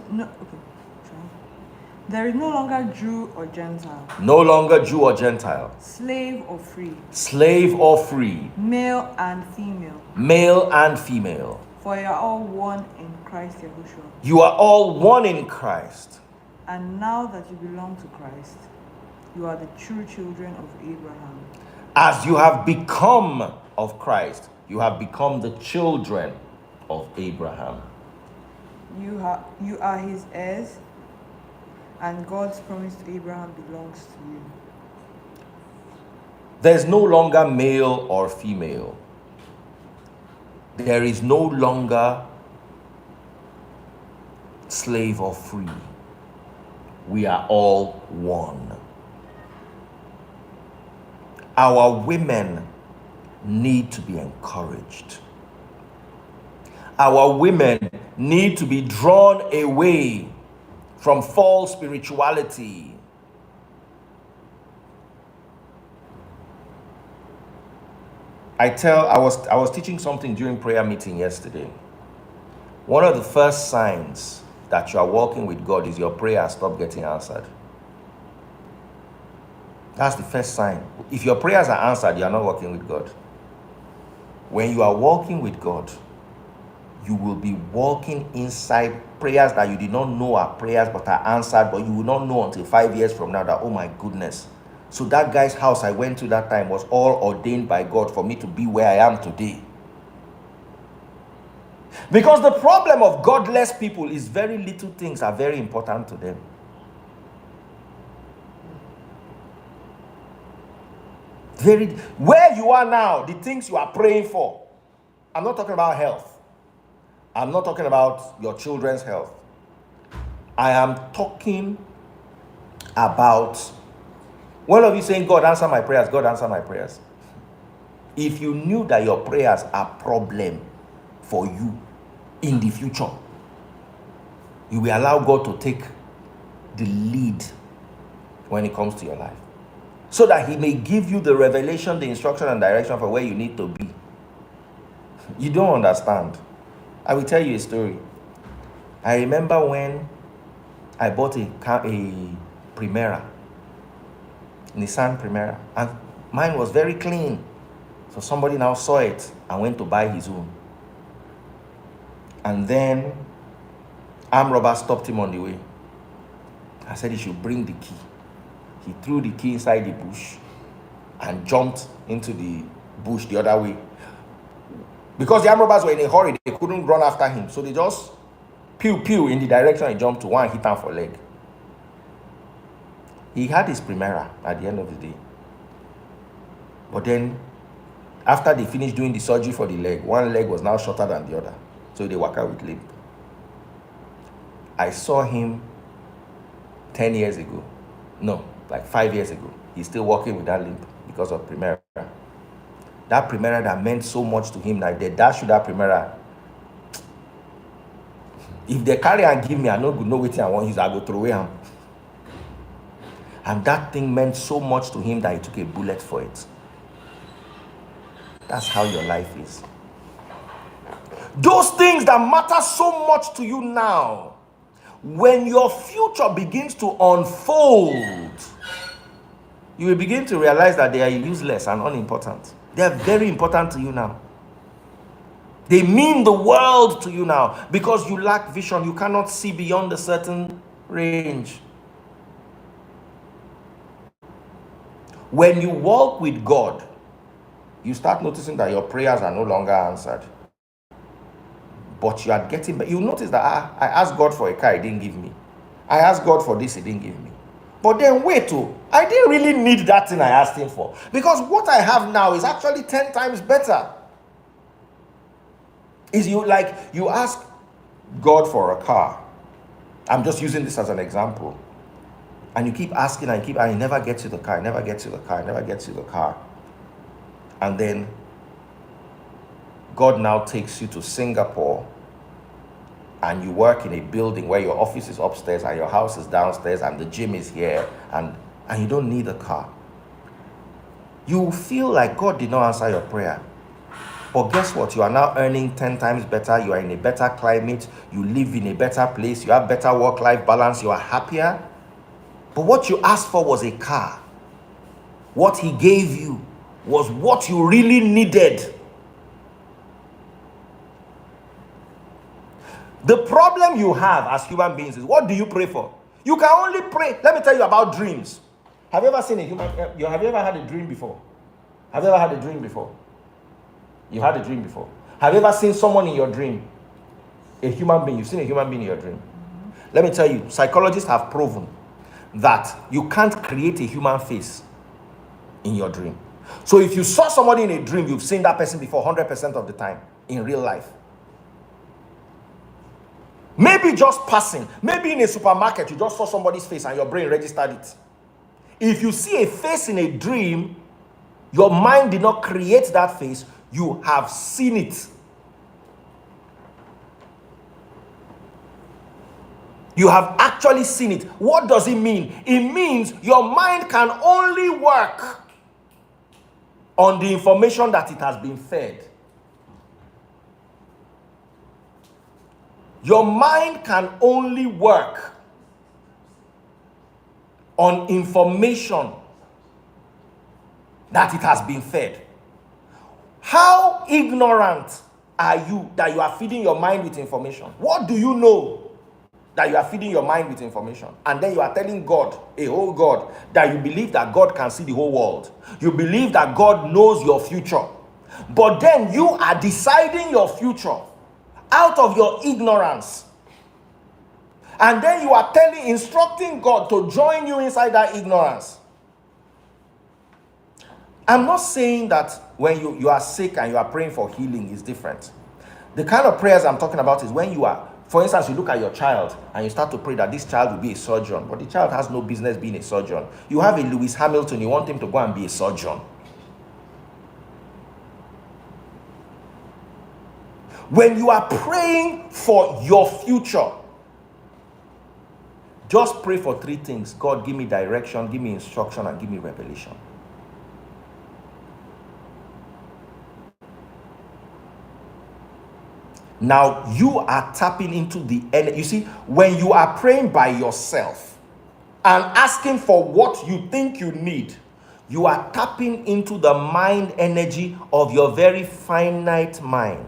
There is no longer Jew or Gentile. No longer Jew or Gentile. Slave or free. Slave or free. Male and female. Male and female. For you are all one in Christ Yahushua. You are all one in Christ. And now that you belong to Christ, you are the true children of Abraham. As you have become of Christ, you have become the children of Abraham. You are his heirs, and God's promise to Abraham belongs to you. There's no longer male or female. There is no longer slave or free. We are all one. Our women need to be encouraged. Our women need to be drawn away from false spirituality. I was teaching something during prayer meeting yesterday. One of the first signs that you are walking with God is your prayer stop getting answered. That's the first sign. If your prayers are answered, you are not walking with God. When you are walking with God, you will be walking inside prayers that you did not know are prayers but are answered, but you will not know until 5 years from now that, oh my goodness. So that guy's house I went to that time was all ordained by God for me to be where I am today. Because the problem of godless people is very little things are very important to them. Where you are now, the things you are praying for. I'm not talking about health. I'm not talking about your children's health. I am talking about one of you saying, God answer my prayers, God answer my prayers. If you knew that your prayers are a problem for you in the future, you will allow God to take the lead when it comes to your life, so that he may give you the revelation, the instruction and direction for where you need to be. You don't understand. I will tell you a story. I remember when I bought a Primera, Nissan Primera, and mine was very clean. So somebody now saw it and went to buy his own. And then armed robber stopped him on the way. I said he should bring the key. He threw the key inside the bush and jumped into the bush the other way. Because the armed robbers were in a hurry, they couldn't run after him. So they just pew in the direction he jumped to, one hit him for leg. He had his Primera at the end of the day. But then, after they finished doing the surgery for the leg, one leg was now shorter than the other. So they walk out with limp. I saw him 10 years ago. No, like 5 years ago. He's still walking with that limp because of Primera. That Primera that meant so much to him, like they dash with that Primera. If they carry and give me, I no good know what I want use, I go throw away him. And that thing meant so much to him that he took a bullet for it. That's how your life is. Those things that matter so much to you now, when your future begins to unfold, you will begin to realize that they are useless and unimportant. They are very important to you now. They mean the world to you now because you lack vision. You cannot see beyond a certain range. When you walk with God, you start noticing that your prayers are no longer answered. But you are getting, you notice that I asked God for a car, he didn't give me. I asked God for this, he didn't give me. But then wait, I didn't really need that thing I asked him for. Because what I have now is actually 10 times better. Is you ask God for a car. I'm just using this as an example. And you keep asking and you never get to the car, never get to the car, never get to the car. And then God now takes you to Singapore and you work in a building where your office is upstairs and your house is downstairs and the gym is here and you don't need a car. You feel like God did not answer your prayer. But guess what? You are now earning 10 times better. You are in a better climate. You live in a better place. You have better work-life balance. You are happier. But what you asked for was a car. What he gave you was what you really needed. The problem you have as human beings is, what do you pray for? You can only pray. Let me tell you about dreams. Have you ever seen have you ever had a dream before? Have you ever had a dream before? You had a dream before. Have you ever seen someone in your dream? A human being. You've seen a human being in your dream. Let me tell you, psychologists have proven that you can't create a human face in your dream. So if you saw somebody in a dream, you've seen that person before 100% of the time in real life. Maybe just passing. Maybe in a supermarket, you just saw somebody's face and your brain registered it. If you see a face in a dream, your mind did not create that face. You have seen it. You have actually seen it. What does it mean? It means your mind can only work on the information that it has been fed. Your mind can only work on information that it has been fed. How ignorant are you that you are feeding your mind with information? What do you know that you are feeding your mind with information? And then you are telling God, a whole God, that you believe that God can see the whole world. You believe that God knows your future. But then you are deciding your future out of your ignorance. And then you are instructing God to join you inside that ignorance. I'm not saying that when you are sick and you are praying for healing is different. The kind of prayers I'm talking about is when you are, for instance, you look at your child and you start to pray that this child will be a surgeon, but the child has no business being a surgeon. You have a Lewis Hamilton, you want him to go and be a surgeon. When you are praying for your future, just pray for 3 things. God, give me direction, give me instruction, and give me revelation. Now, you are tapping into the energy. You see, when you are praying by yourself and asking for what you think you need, you are tapping into the mind energy of your very finite mind.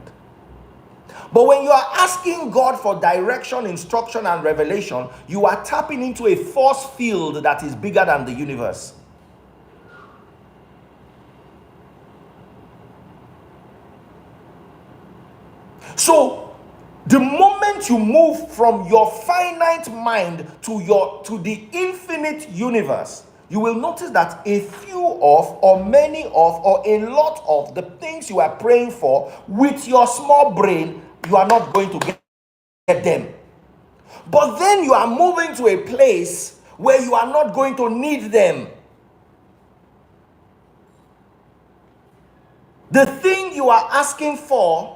But when you are asking God for direction, instruction, and revelation, you are tapping into a force field that is bigger than the universe. So, the moment you move from your finite mind to the infinite universe, you will notice that a few of, or many of, or a lot of the things you are praying for with your small brain, you are not going to get them. But then you are moving to a place where you are not going to need them. The thing you are asking for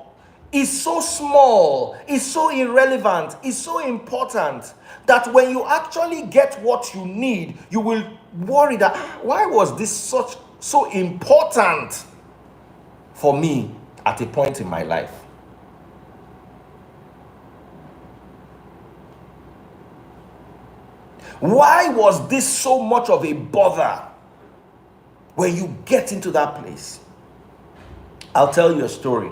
is so small, is so irrelevant, is so important that when you actually get what you need, you will worry that why was this so important for me at a point in my life? Why was this so much of a bother? When you get into that place, I'll tell you a story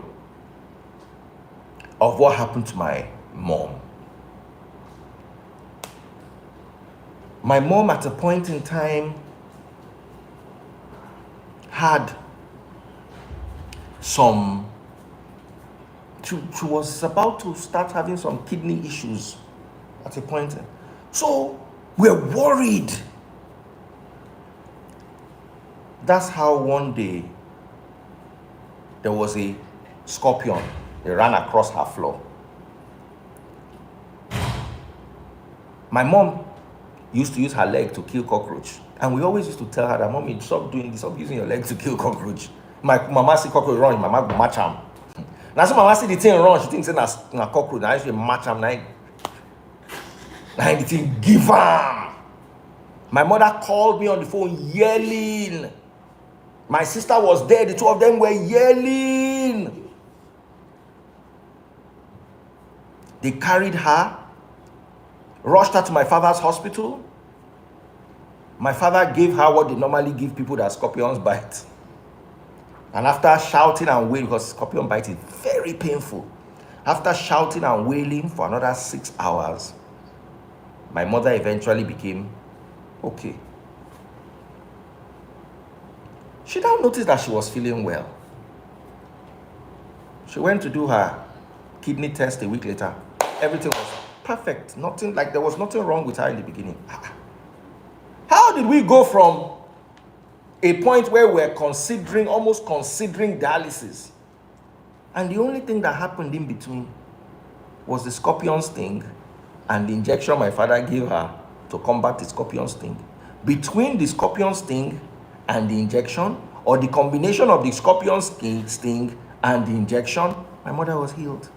of what happened to my mom. My mom, at a point in time, had some, she was about to start having some kidney issues at a point. So we're worried. That's how one day there was a scorpion. It ran across her floor. My mom used to use her leg to kill cockroach. And we always used to tell her that, Mommy, stop doing this, stop using your leg to kill cockroach. My mama see cockroach run, my mama go match him. Now so mama see the thing run, she thinks it's a cockroach. Now she match him, now the thing give him. My mother called me on the phone yelling. My sister was there, the two of them were yelling. They carried her, rushed her to my father's hospital. My father gave her what they normally give people that scorpions bite. And after shouting and wailing, because scorpion bite is very painful, after shouting and wailing for another 6 hours, my mother eventually became okay. She now noticed that she was feeling well. She went to do her kidney test a week later. Everything was perfect. Nothing, like there was nothing wrong with her in the beginning. How did we go from a point where we're almost considering dialysis, and the only thing that happened in between was the scorpion sting and the injection my father gave her to combat the scorpion sting? Between the scorpion sting and the injection, or the combination of the scorpion sting and the injection, my mother was healed.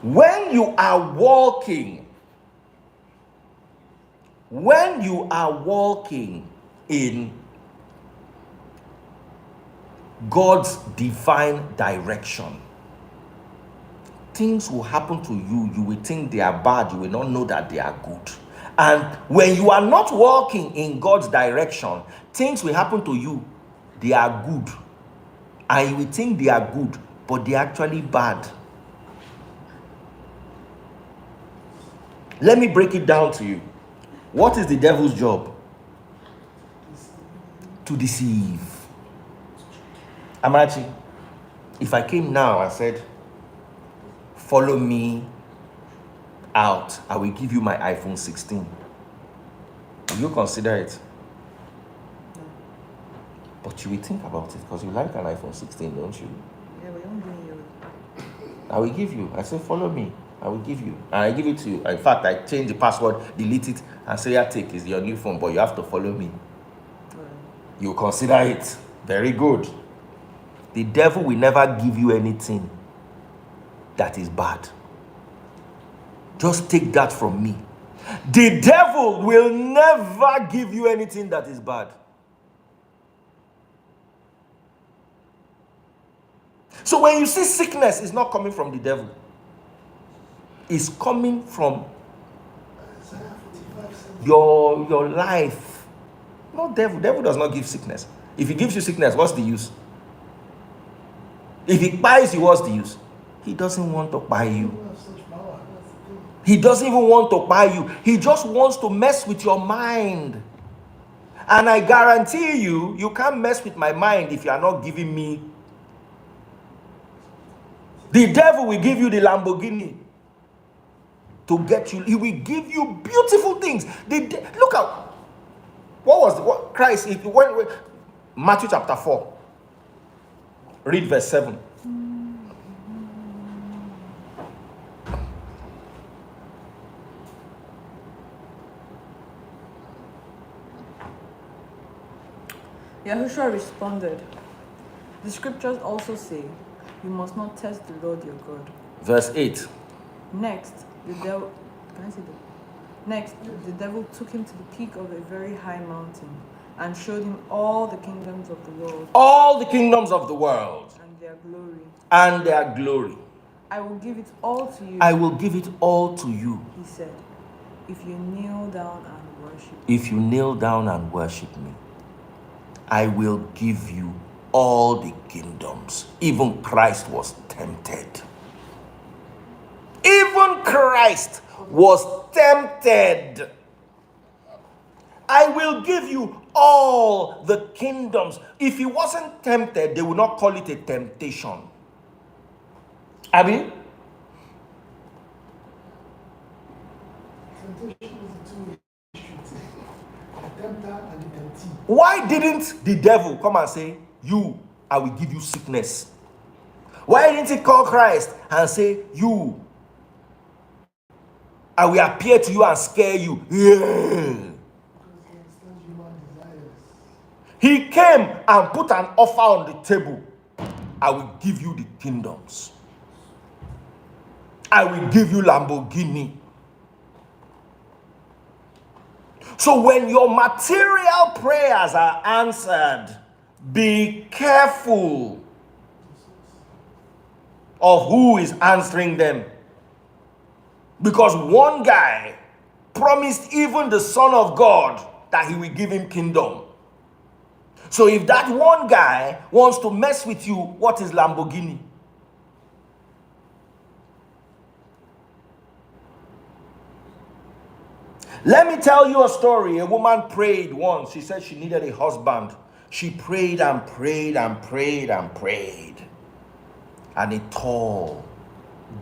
When you are walking in God's divine direction, things will happen to you. You will think they are bad. You will not know that they are good. And when you are not walking in God's direction, things will happen to you. They are good. And you will think they are good, but they are actually bad. Let me break it down to you. What is the devil's job? To deceive. Imagine if I came now and said, follow me out, I will give you my iPhone 16. Will you consider it? No. But you will think about it because you like an iPhone 16, don't you? Yeah, we don't do you. I will give you. I say, follow me. I will give you. And I give it to you. In fact, I change the password, delete it, and say, take is your new phone, but you have to follow me. You consider it. Very good. The devil will never give you anything that is bad. Just take that from me. The devil will never give you anything that is bad. So when you see sickness, it's not coming from the devil. It's coming from your life. No, devil does not give sickness. If he gives you sickness, what's the use? If he buys you, what's the use? He doesn't want to buy you. He doesn't even want to buy you. He just wants to mess with your mind. And I guarantee you, you can't mess with my mind if you are not giving me. The devil will give you the Lamborghini to get you. He will give you beautiful things. Look at what Christ, when Matthew chapter 4, read verse 7. Yahushua responded, "The scriptures also say, you must not test the Lord your God." Verse 8. Next, the devil. Can I say that? Next, the devil took him to the peak of a very high mountain and showed him all the kingdoms of the world. All the kingdoms of the world. And their glory. And their glory. I will give it all to you. I will give it all to you. He said, if you kneel down and worship me. If you kneel down and worship me, I will give you all the kingdoms. Even Christ was tempted. Even Christ was tempted. I will give you all the kingdoms. If he wasn't tempted, they would not call it a temptation. Abi? Temptation is a two-way street. The tempter and the temptee. Why didn't the devil come and say, you, I will give you sickness? Why didn't he call Christ and say, you, I will appear to you and scare you? Yeah. He came and put an offer on the table. I will give you the kingdoms. I will give you Lamborghini. So when your material prayers are answered, be careful of who is answering them. Because one guy promised even the Son of God that he will give him kingdom. So if that one guy wants to mess with you, what is Lamborghini? Let me tell you a story. A woman prayed once. She said she needed a husband. She prayed and prayed and prayed and prayed. And a tall,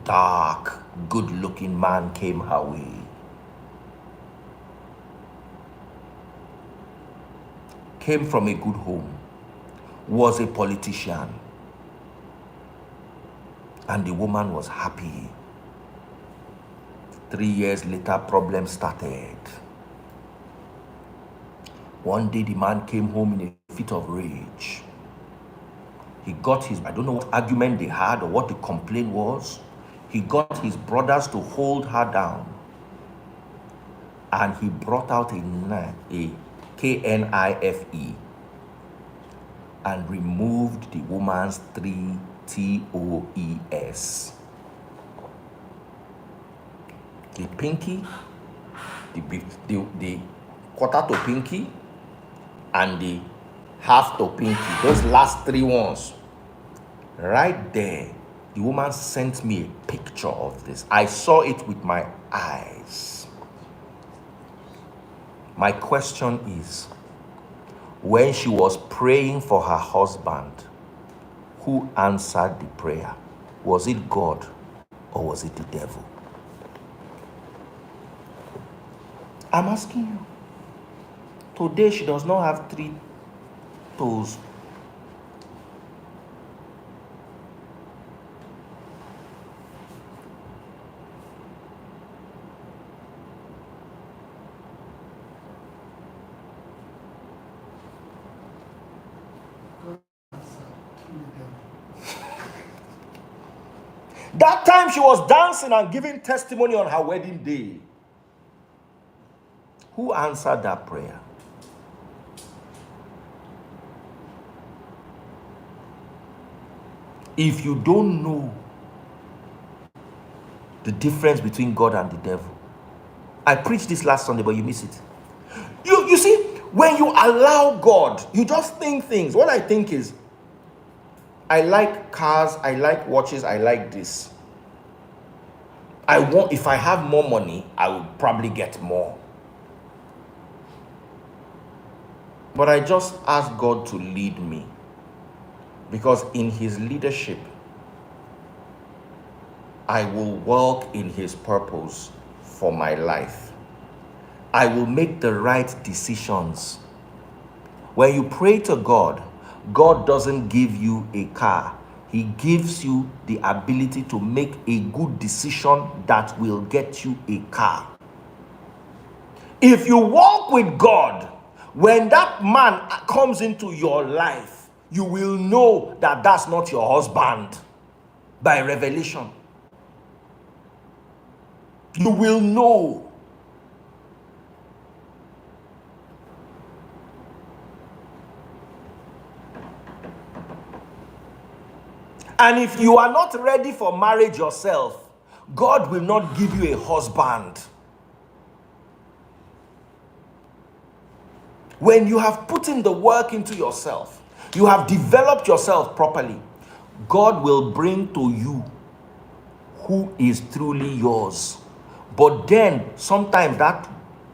dark, good-looking man came her way. Came from a good home. Was a politician. And the woman was happy. 3 years later, problems started. One day, the man came home in a fit of rage. He got his, I don't know what argument they had or what the complaint was. He got his brothers to hold her down. And he brought out a knife and removed the woman's 3 toes. The pinky, the quarter to pinky, and the half to pinky. Those last 3 ones. Right there, the woman sent me a picture of this. I saw it with my eyes. My question is, when she was praying for her husband, who answered the prayer? Was it God or was it the devil? I'm asking you. Today she does not have 3 toes. That time she was dancing and giving testimony on her wedding day. Who answered that prayer? If you don't know the difference between God and the devil, I preached this last Sunday, but you miss it. You see, when you allow God, you just think things. What I think is, I like cars, I like watches, I like this. If I have more money, I will probably get more. But I just ask God to lead me. Because in his leadership, I will walk in his purpose for my life. I will make the right decisions. When you pray to God, God doesn't give you a car. He gives you the ability to make a good decision that will get you a car. If you walk with God, When that man comes into your life, you will know that that's not your husband by revelation. You will know. And if you are not ready for marriage yourself, God will not give you a husband. When you have put in the work into yourself, you have developed yourself properly, God will bring to you who is truly yours. But then sometimes that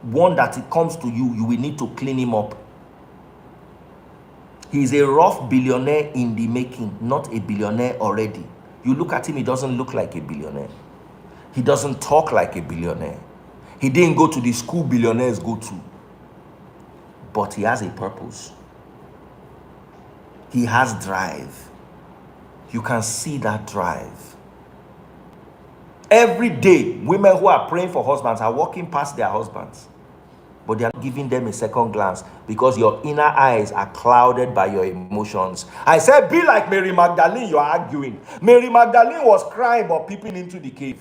one that it comes to you, you will need to clean him up. He is a rough billionaire in the making, not a billionaire already. You look at him, he doesn't look like a billionaire. He doesn't talk like a billionaire. He didn't go to the school billionaires go to. But he has a purpose. He has drive. You can see that drive. Every day, women who are praying for husbands are walking past their husbands, but they are giving them a second glance because your inner eyes are clouded by your emotions. I said, be like Mary Magdalene, you are arguing. Mary Magdalene was crying but peeping into the cave.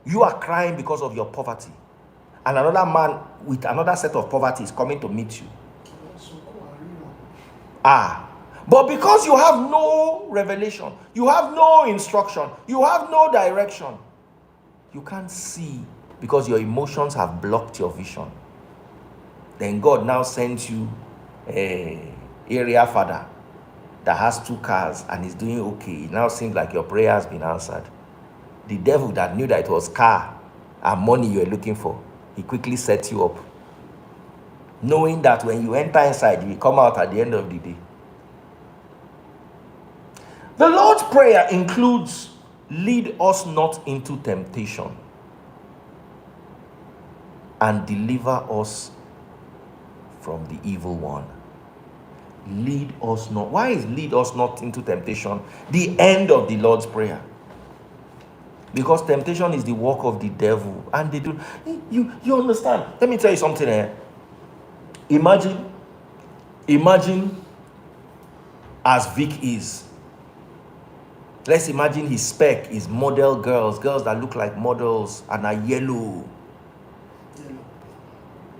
You are crying because of your poverty. And another man with another set of poverty is coming to meet you. But because you have no revelation, you have no instruction, you have no direction, you can't see because your emotions have blocked your vision. Then God now sends you a area father that has 2 cars and is doing okay. It now seems like your prayer has been answered. The devil that knew that it was car and money you were looking for, he quickly set you up, knowing that when you enter inside, you will come out at the end of the day. The Lord's Prayer includes, lead us not into temptation and deliver us from the evil one. Lead us not. Why is lead us not into temptation the end of the Lord's Prayer? Because temptation is the work of the devil. And they do. You understand? Let me tell you something. Imagine as Vic is. Let's imagine his spec is model girls that look like models and are yellow.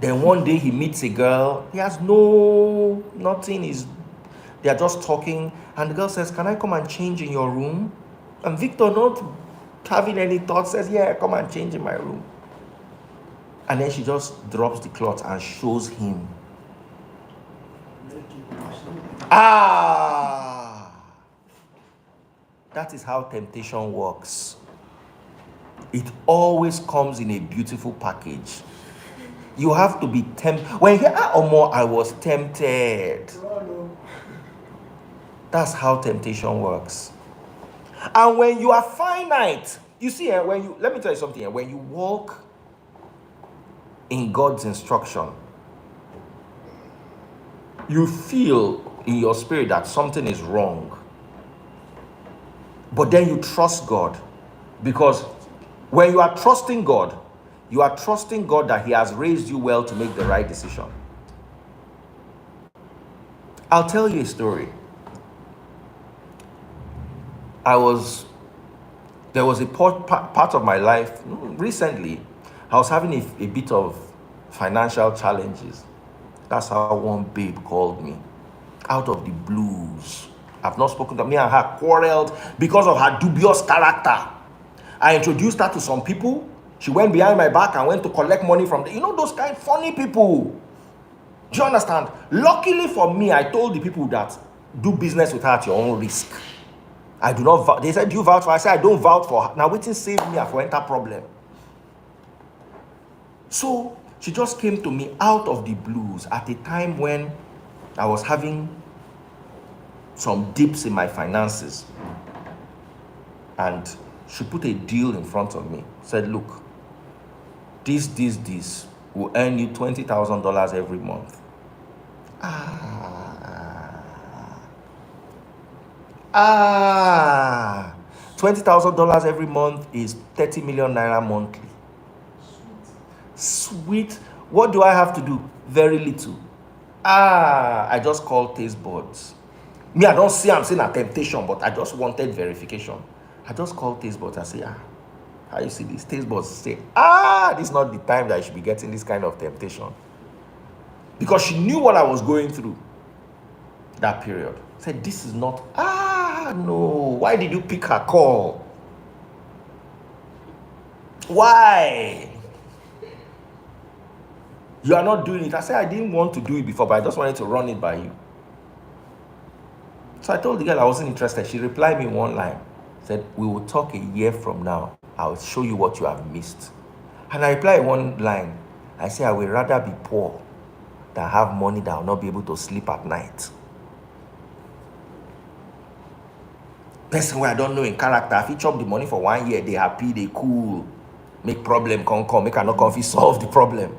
Then one day he meets a girl, he has nothing, they are just talking, and the girl says, can I come and change in your room? And Victor, not having any thoughts, says, yeah, come and change in my room. And then she just drops the cloth and shows him. That is how temptation works. It always comes in a beautiful package. You have to be tempted. When you hear, I was tempted. That's how temptation works. And when you are finite, you see, let me tell you something. When you walk in God's instruction, you feel in your spirit that something is wrong. But then you trust God, because when you are trusting God, you are trusting God that he has raised you well to make the right decision. I'll tell you a story. There was a part of my life recently, I was having a bit of financial challenges. That's how one babe called me out of the blues. I've not spoken to me and her quarreled because of her dubious character. I introduced her to some people. She went behind my back and went to collect money from them. You know those kind of funny people. Do you understand? Luckily for me, I told the people that do business with her at your own risk. I do not. They said, do you vouch for her? I said, I don't vouch for her. Now, waiting save me for enter problem. So she just came to me out of the blues at a time when I was having some dips in my finances. And she put a deal in front of me. Said, look, this will earn you $20,000 every month. $20,000 every month is 30 million naira monthly. Sweet. What do I have to do? Very little. I just called taste buds. Me, I don't see I'm saying a temptation, but I just wanted verification. I just called taste buds. I say, how you see this? Taste buds say, this is not the time that I should be getting this kind of temptation. Because she knew what I was going through that period. Said, this is not, no. Why did you pick her call? Why? You are not doing it. I said, I didn't want to do it before, but I just wanted to run it by you. So I told the girl I wasn't interested. She replied me one line. Said, we will talk a year from now. I will show you what you have missed. And I replied one line. I said, I would rather be poor than have money that I will not be able to sleep at night. Person where I don't know in character, if you chop the money for 1 year, they happy, they cool. Make problem come, make cannot come, solve the problem.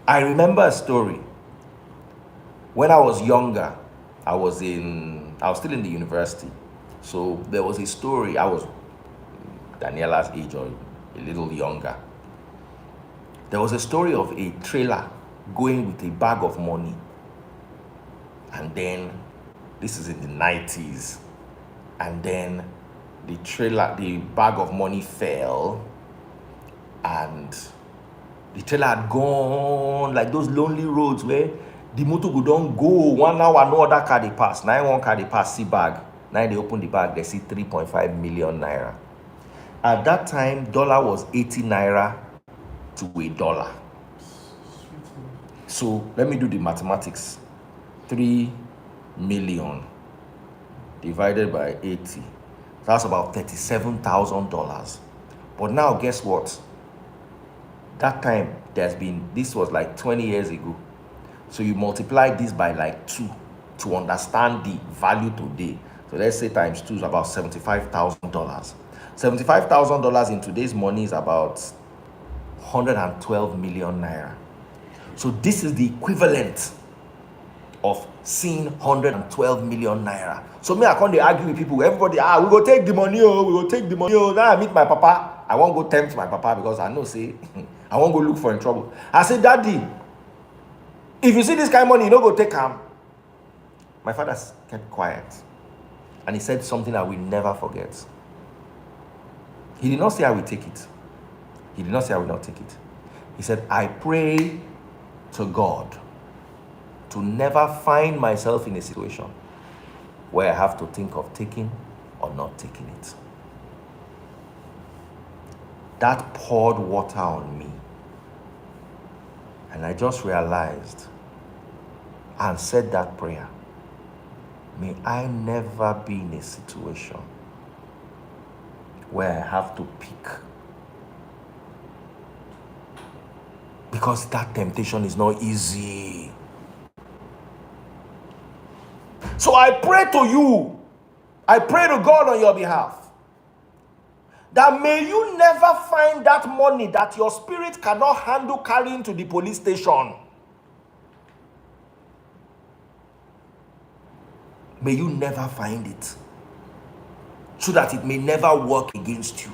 I remember a story. When I was younger, I was still in the university. So there was a story. I was Daniela's age or a little younger. There was a story of a trailer going with a bag of money. And then, this is in the 90s. And then the bag of money fell. And the trailer had gone like those lonely roads where the motor go don't go 1 hour, no other car they pass. Now one car they pass, see bag. Now they open the bag, they see 3.5 million naira. At that time, dollar was 80 naira to $1. So let me do the mathematics. 3 million divided by 80. That's about $37,000. But now guess what? That time this was like 20 years ago. So you multiply this by like 2 to understand the value today. So let's say times 2 is about $75,000. $75,000 in today's money is about 112 million naira. So this is the equivalent of seeing 112 million naira. So me, I can't argue with people. Everybody, we go take the money, we go take the money. Now I meet my papa. I won't go tempt my papa because I know, say, I won't go look for in trouble. I say, Daddy, if you see this kind of money, you don't go take him. My father kept quiet. And he said something I will never forget. He did not say I will take it. He did not say I will not take it. He said, I pray to God to never find myself in a situation where I have to think of taking or not taking it. That poured water on me. And I just realized and said that prayer. May I never be in a situation where I have to pick. Because that temptation is not easy. So I pray to you. I pray to God on your behalf. That may you never find that money that your spirit cannot handle carrying to the police station. May you never find it. So that it may never work against you.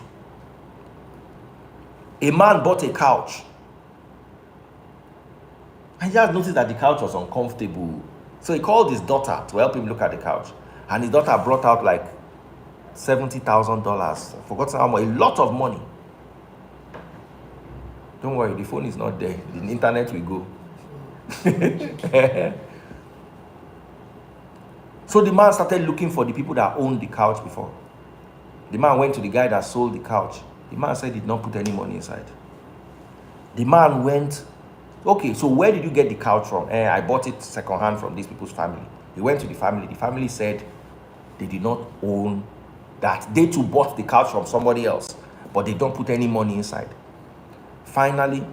A man bought a couch. And he just noticed that the couch was uncomfortable. So he called his daughter to help him look at the couch. And his daughter brought out like $70,000. Forgotten how much. A lot of money. Don't worry, the phone is not there. The internet will go. So the man started looking for the people that owned the couch before. The man went to the guy that sold the couch. The man said he did not put any money inside. The man went, okay, so where did you get the couch from? I bought it secondhand from these people's family. He went to the family. The family said they did not own that. They too bought the couch from somebody else, but they don't put any money inside. Finally,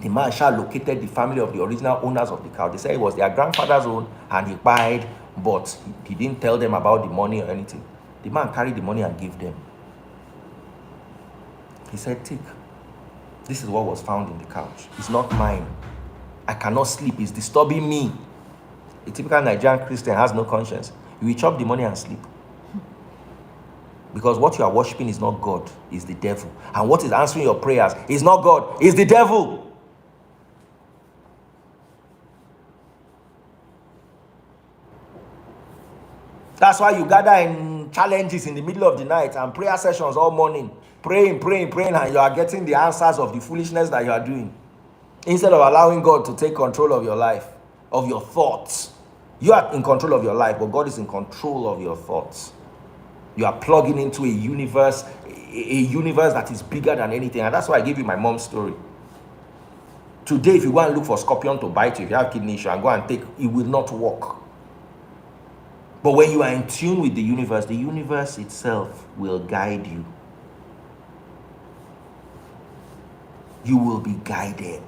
the man located the family of the original owners of the couch. They said it was their grandfather's own and he died, but he didn't tell them about the money or anything. The man carried the money and gave them. He said, take. This is what was found in the couch. It's not mine. I cannot sleep. It's disturbing me. A typical Nigerian Christian has no conscience. You will chop the money and sleep. Because what you are worshiping is not God, it's the devil. And what is answering your prayers is not God, it's the devil. That's why you gather in challenges in the middle of the night and prayer sessions all morning, praying, and you are getting the answers of the foolishness that you are doing. Instead of allowing God to take control of your life, of your thoughts. You are in control of your life, but God is in control of your thoughts. You are plugging into a universe that is bigger than anything. And that's why I gave you my mom's story. Today, if you go and look for scorpion to bite you, if you have kidney issue, and go and take, it will not work. But when you are in tune with the universe itself will guide you. You will be guided.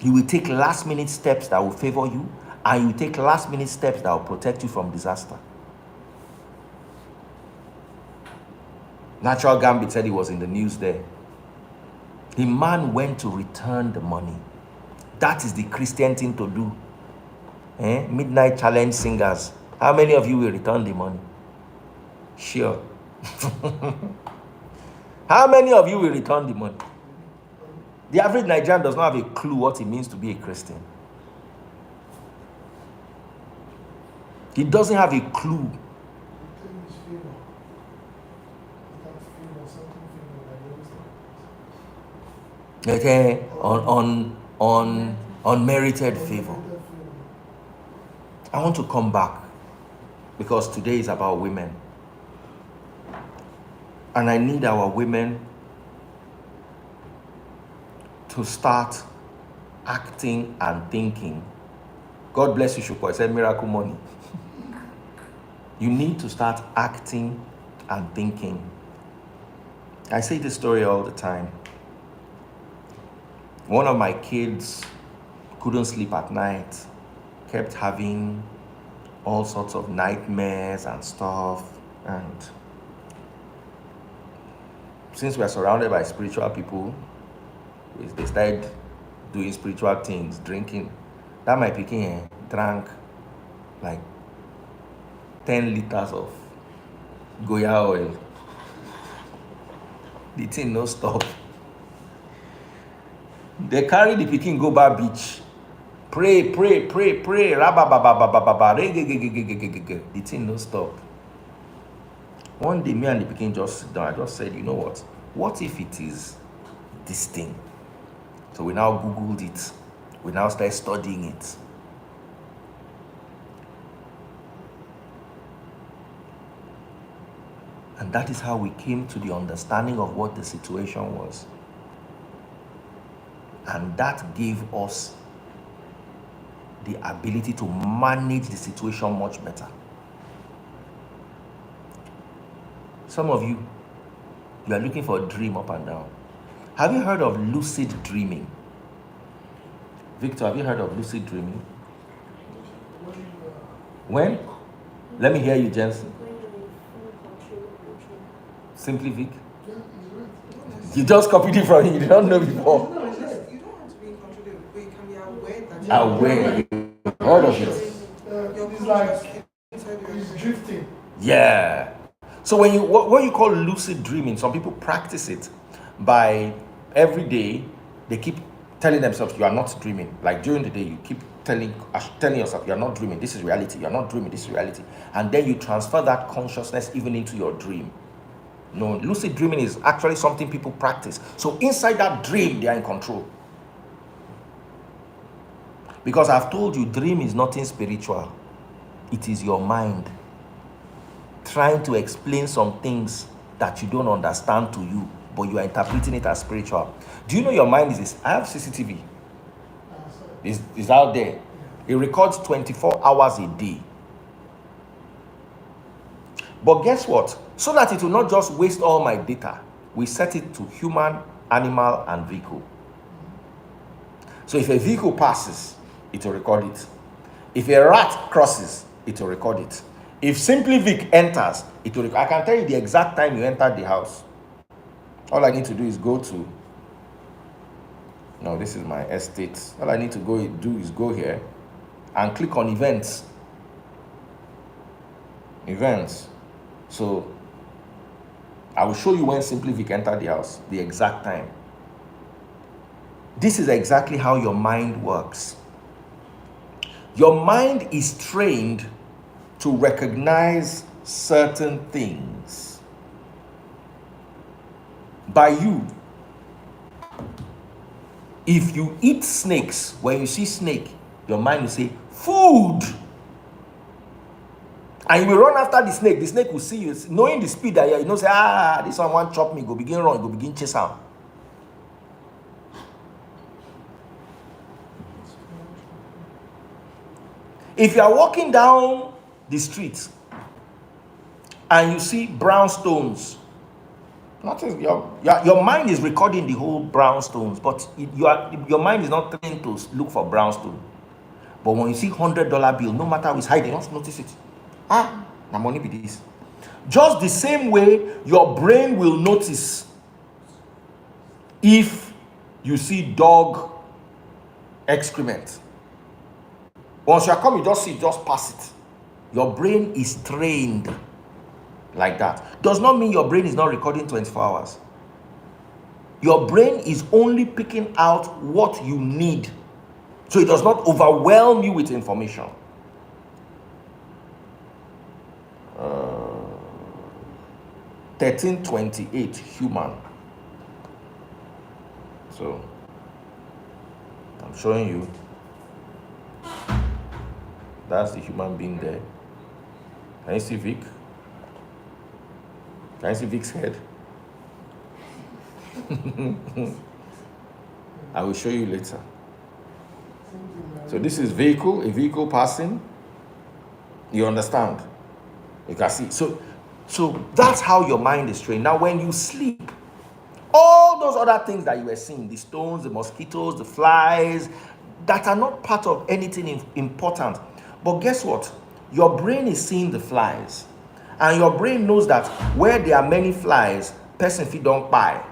You will take last-minute steps that will favor you, and you will take last-minute steps that will protect you from disaster. Natural Gambit said he was in the news there. The man went to return the money. That is the Christian thing to do. Midnight challenge singers. How many of you will return the money? Sure. How many of you will return the money? The average Nigerian does not have a clue what it means to be a Christian. He doesn't have a clue. Okay, unmerited favor. I want to come back because today is about women. And I need our women to start acting and thinking. God bless you, Shupo. I said miracle money. You need to start acting and thinking. I say this story all the time. One of my kids couldn't sleep at night, kept having all sorts of nightmares and stuff. And since we are surrounded by spiritual people, they started doing spiritual things, drinking. That my pikin drank like 10 liters of Goya oil. The thing no stop. They carry the pikin go back beach. Pray. The thing no stop. One day, me and the pikin just sit down. I just said, you know what? What if it is this thing? So we now Googled it. We now started studying it. And that is how we came to the understanding of what the situation was. And that gave us the ability to manage the situation much better. Some of you are looking for a dream up and down. Have you heard of lucid dreaming? Victor, have you heard of lucid dreaming? When? Let me hear you, Jensen. Simply Vic? You just copied it from him, you did not know before. No, it's just, you don't have to be in control, but you can be aware that Aware. Heard of it? It's like it's drifting. Yeah. So when what you call lucid dreaming, some people practice it by every day they keep telling themselves you are not dreaming. Like during the day you keep telling yourself you are not dreaming, this is reality, you are not dreaming, this is reality. And then you transfer that consciousness even into your dream. No, lucid dreaming is actually something people practice. So inside that dream they are in control. Because I've told you, dream is nothing spiritual. It is your mind trying to explain some things that you don't understand to you, but you are interpreting it as spiritual. Do you know your mind is this? I have CCTV. It's out there. It records 24 hours a day. But guess what? So that it will not just waste all my data, we set it to human, animal, and vehicle. So if a vehicle passes, it will record it. If a rat crosses, it will record it. If Simply Vic enters, it will. I can tell you the exact time you entered the house. All I need to do is go to. No, this is my estate. All I need to do is go here and click on events. Events. So I will show you when Simply Vic entered the house, the exact time. This is exactly how your mind works. Your mind is trained to recognize certain things by you. If you eat snakes, when you see snake, your mind will say, food. And you will run after the snake will see you, knowing the speed that you know, say, this one want chop me, go begin run, go begin chase out. If you are walking down the street and you see brown stones, nothing, your mind is recording the whole brown stones, but your mind is not trained to look for brown stone. But when you see $100 bill, no matter which height, they don't notice it. Now money be this. Just the same way your brain will notice if you see dog excrement. Once you are coming, you just see, just pass it. Your brain is trained like that. Does not mean your brain is not recording 24 hours. Your brain is only picking out what you need, so it does not overwhelm you with information. 1328 human. So I'm showing you. That's the human being there. Can you see Vic? Can you see Vic's head? I will show you later. So this is a vehicle passing. You understand? You can see. So that's how your mind is trained. Now when you sleep, all those other things that you were seeing, the stones, the mosquitoes, the flies, that are not part of anything important. But guess what? Your brain is seeing the flies. And your brain knows that where there are many flies, person feet don't buy.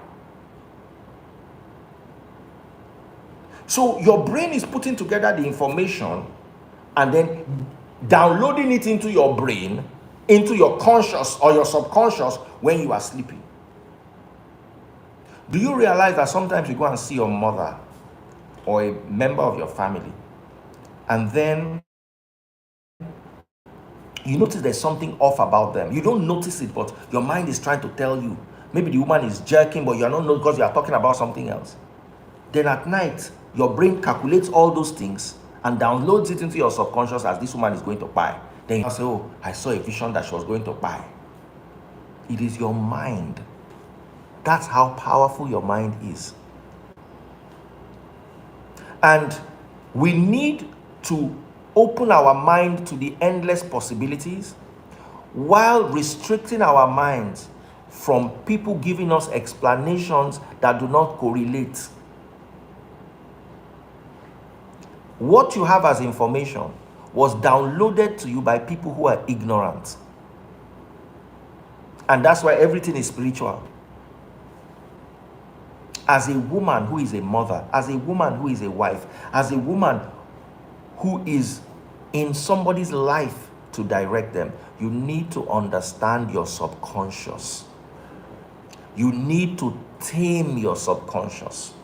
So your brain is putting together the information and then downloading it into your brain, into your conscious or your subconscious when you are sleeping. Do you realize that sometimes you go and see your mother or a member of your family, and then you notice there's something off about them? You don't notice it, but your mind is trying to tell you. Maybe the woman is jerking, but you're not knowing because you are talking about something else. Then at night, your brain calculates all those things and downloads it into your subconscious as this woman is going to buy. Then you say, oh, I saw a vision that she was going to buy. It is your mind. That's how powerful your mind is. And we need to open our mind to the endless possibilities while restricting our minds from people giving us explanations that do not correlate. What you have as information was downloaded to you by people who are ignorant. And that's why everything is spiritual. As a woman who is a mother, as a woman who is a wife, as a woman who is in somebody's life to direct them, you need to understand your subconscious. You need to tame your subconscious.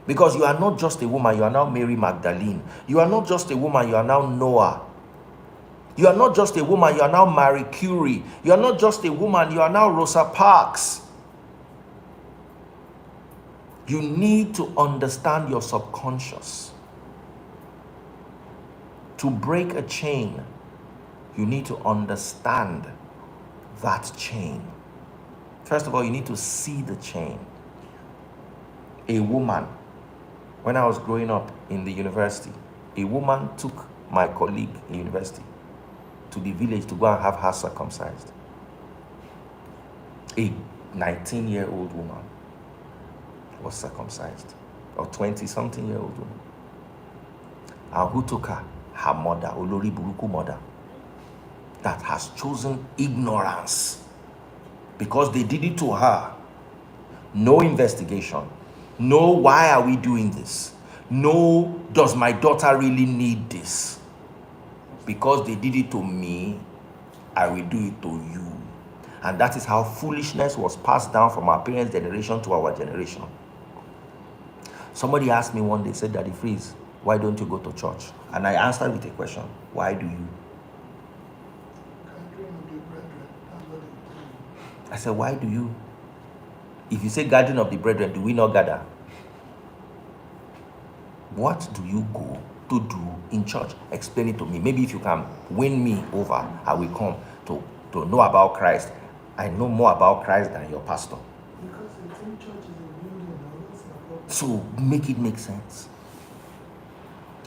Because you are not just a woman, you are now Mary Magdalene. You are not just a woman, you are now Noah. You are not just a woman, you are now Marie Curie. You are not just a woman, you are now Rosa Parks. You need to understand your subconscious. To break a chain, you need to understand that chain. First of all, you need to see the chain. A woman, when I was growing up in the university, a woman took my colleague in university to the village to go and have her circumcised. A 19-year-old woman was circumcised, or 20-something-year-old woman. And who took her? Her mother, Olori Buruku mother, that has chosen ignorance because they did it to her. No investigation. No, why are we doing this? No, does my daughter really need this? Because they did it to me, I will do it to you. And that is how foolishness was passed down from our parents' generation to our generation. Somebody asked me one day, said, Daddy Freeze, why don't you go to church? And I answered with a question, why do you? I said, why do you? If you say gathering of the brethren, do we not gather? What do you go to do in church? Explain it to me. Maybe if you can win me over, I will come to know about Christ. I know more about Christ than your pastor. Because the same church is a building, so make it make sense.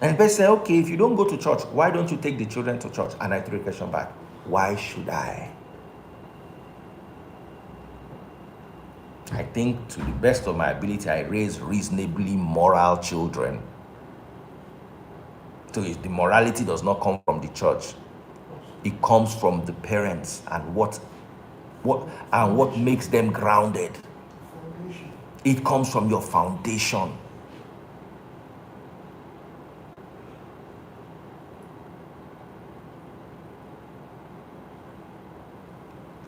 And the person say, okay, if you don't go to church, why don't you take the children to church? And I threw a question back. Why should I? I think to the best of my ability, I raise reasonably moral children. So if the morality does not come from the church, it comes from the parents and what makes them grounded. It comes from your foundation.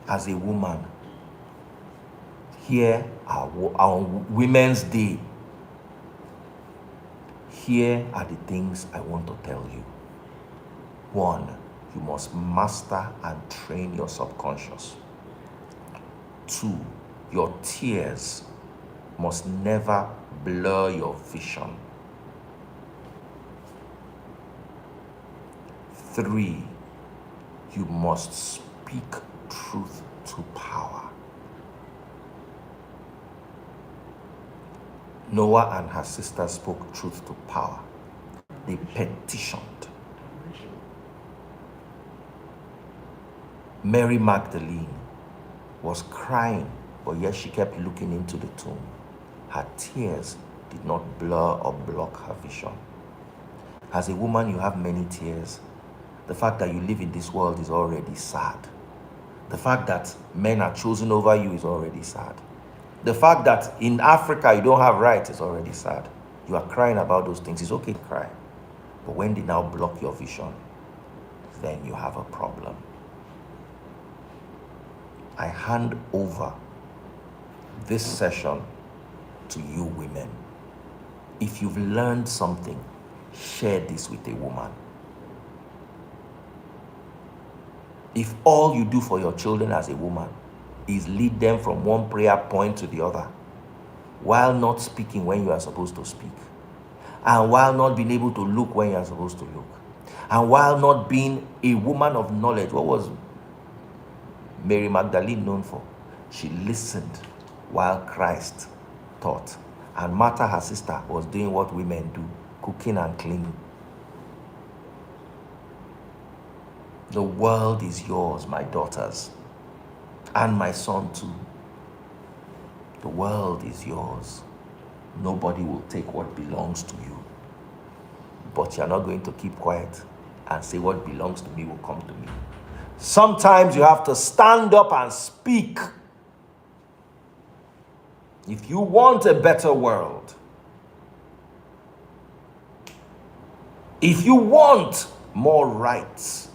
As a woman, here our Women's Day. Here are the things I want to tell you. 1, you must master and train your subconscious. 2, your tears must never blur your vision. 3, you must speak truth to power. Noah and her sister spoke truth to power. They petitioned. Mary Magdalene was crying, but yet she kept looking into the tomb. Her tears did not blur or block her vision. As a woman, you have many tears. The fact that you live in this world is already sad. The fact that men are chosen over you is already sad. The fact that in Africa you don't have rights is already sad. You are crying about those things. It's okay to cry. But when they now block your vision, then you have a problem. I hand over this session to you women. If you've learned something, share this with a woman. If all you do for your children as a woman is lead them from one prayer point to the other, while not speaking when you are supposed to speak, and while not being able to look when you are supposed to look, and while not being a woman of knowledge, what was Mary Magdalene known for? She listened while Christ taught. And Martha, her sister, was doing what women do, cooking and cleaning. The world is yours, my daughters, and my son too. The world is yours. Nobody will take what belongs to you. But you're not going to keep quiet and say what belongs to me will come to me. Sometimes you have to stand up and speak. If you want a better world, if you want more rights,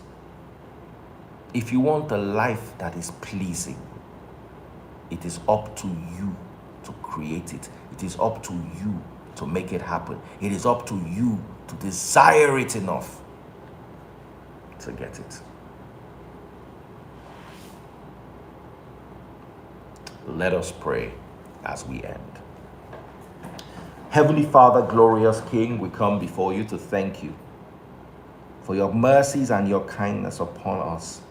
if you want a life that is pleasing, it is up to you to create it. It is up to you to make it happen. It is up to you to desire it enough to get it. Let us pray as we end. Heavenly Father, glorious King, we come before you to thank you for your mercies and your kindness upon us.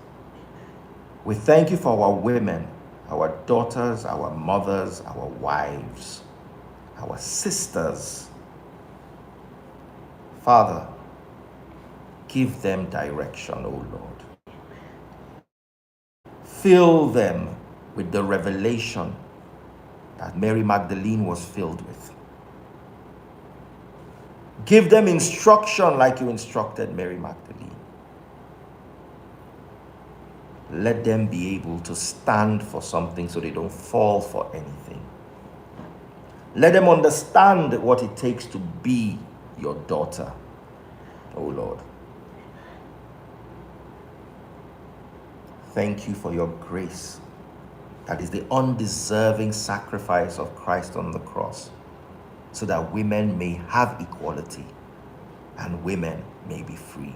We thank you for our women, our daughters, our mothers, our wives, our sisters. Father, give them direction, O Lord. Fill them with the revelation that Mary Magdalene was filled with. Give them instruction like you instructed Mary Magdalene. Let them be able to stand for something so they don't fall for anything. Let them understand what it takes to be your daughter, oh Lord. Thank you for your grace. That is the undeserving sacrifice of Christ on the cross, so that women may have equality and women may be free.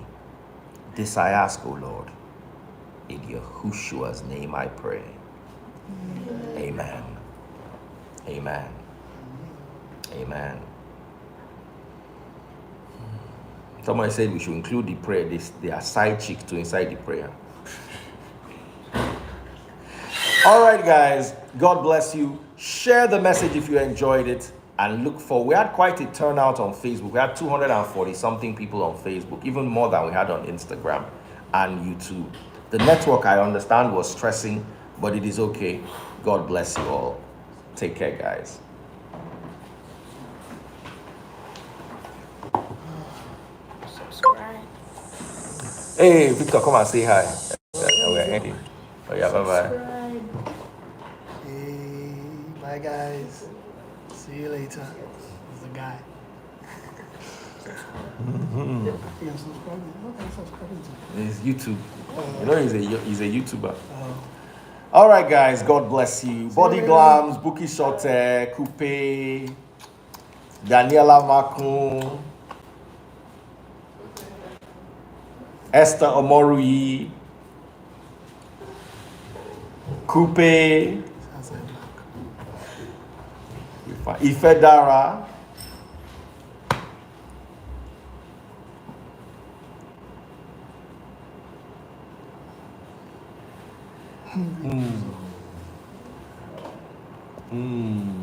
This I ask, O Lord, in Yahushua's name I pray. Amen. Amen. Amen. Somebody said we should include the prayer, their side chick to inside the prayer. All right, guys. God bless you. Share the message if you enjoyed it. And look for, we had quite a turnout on Facebook. We had 240 something people on Facebook, even more than we had on Instagram and YouTube. The network, I understand, was stressing, but it is okay. God bless you all. Take care, guys. Subscribe. Hey, Victor, come and say hi. We're ending. Oh, yeah, bye-bye. Subscribe. Hey, bye guys. See you later. It's the guy. You're subscribing. What are you subscribing to? It's YouTube. You know, he's a YouTuber. Oh. All right, guys. God bless you. Body Glams, Buki Shote, Coupe, Daniela Makun, Esther Omorui, Coupe, Sounds like black. Ifedara, Mm.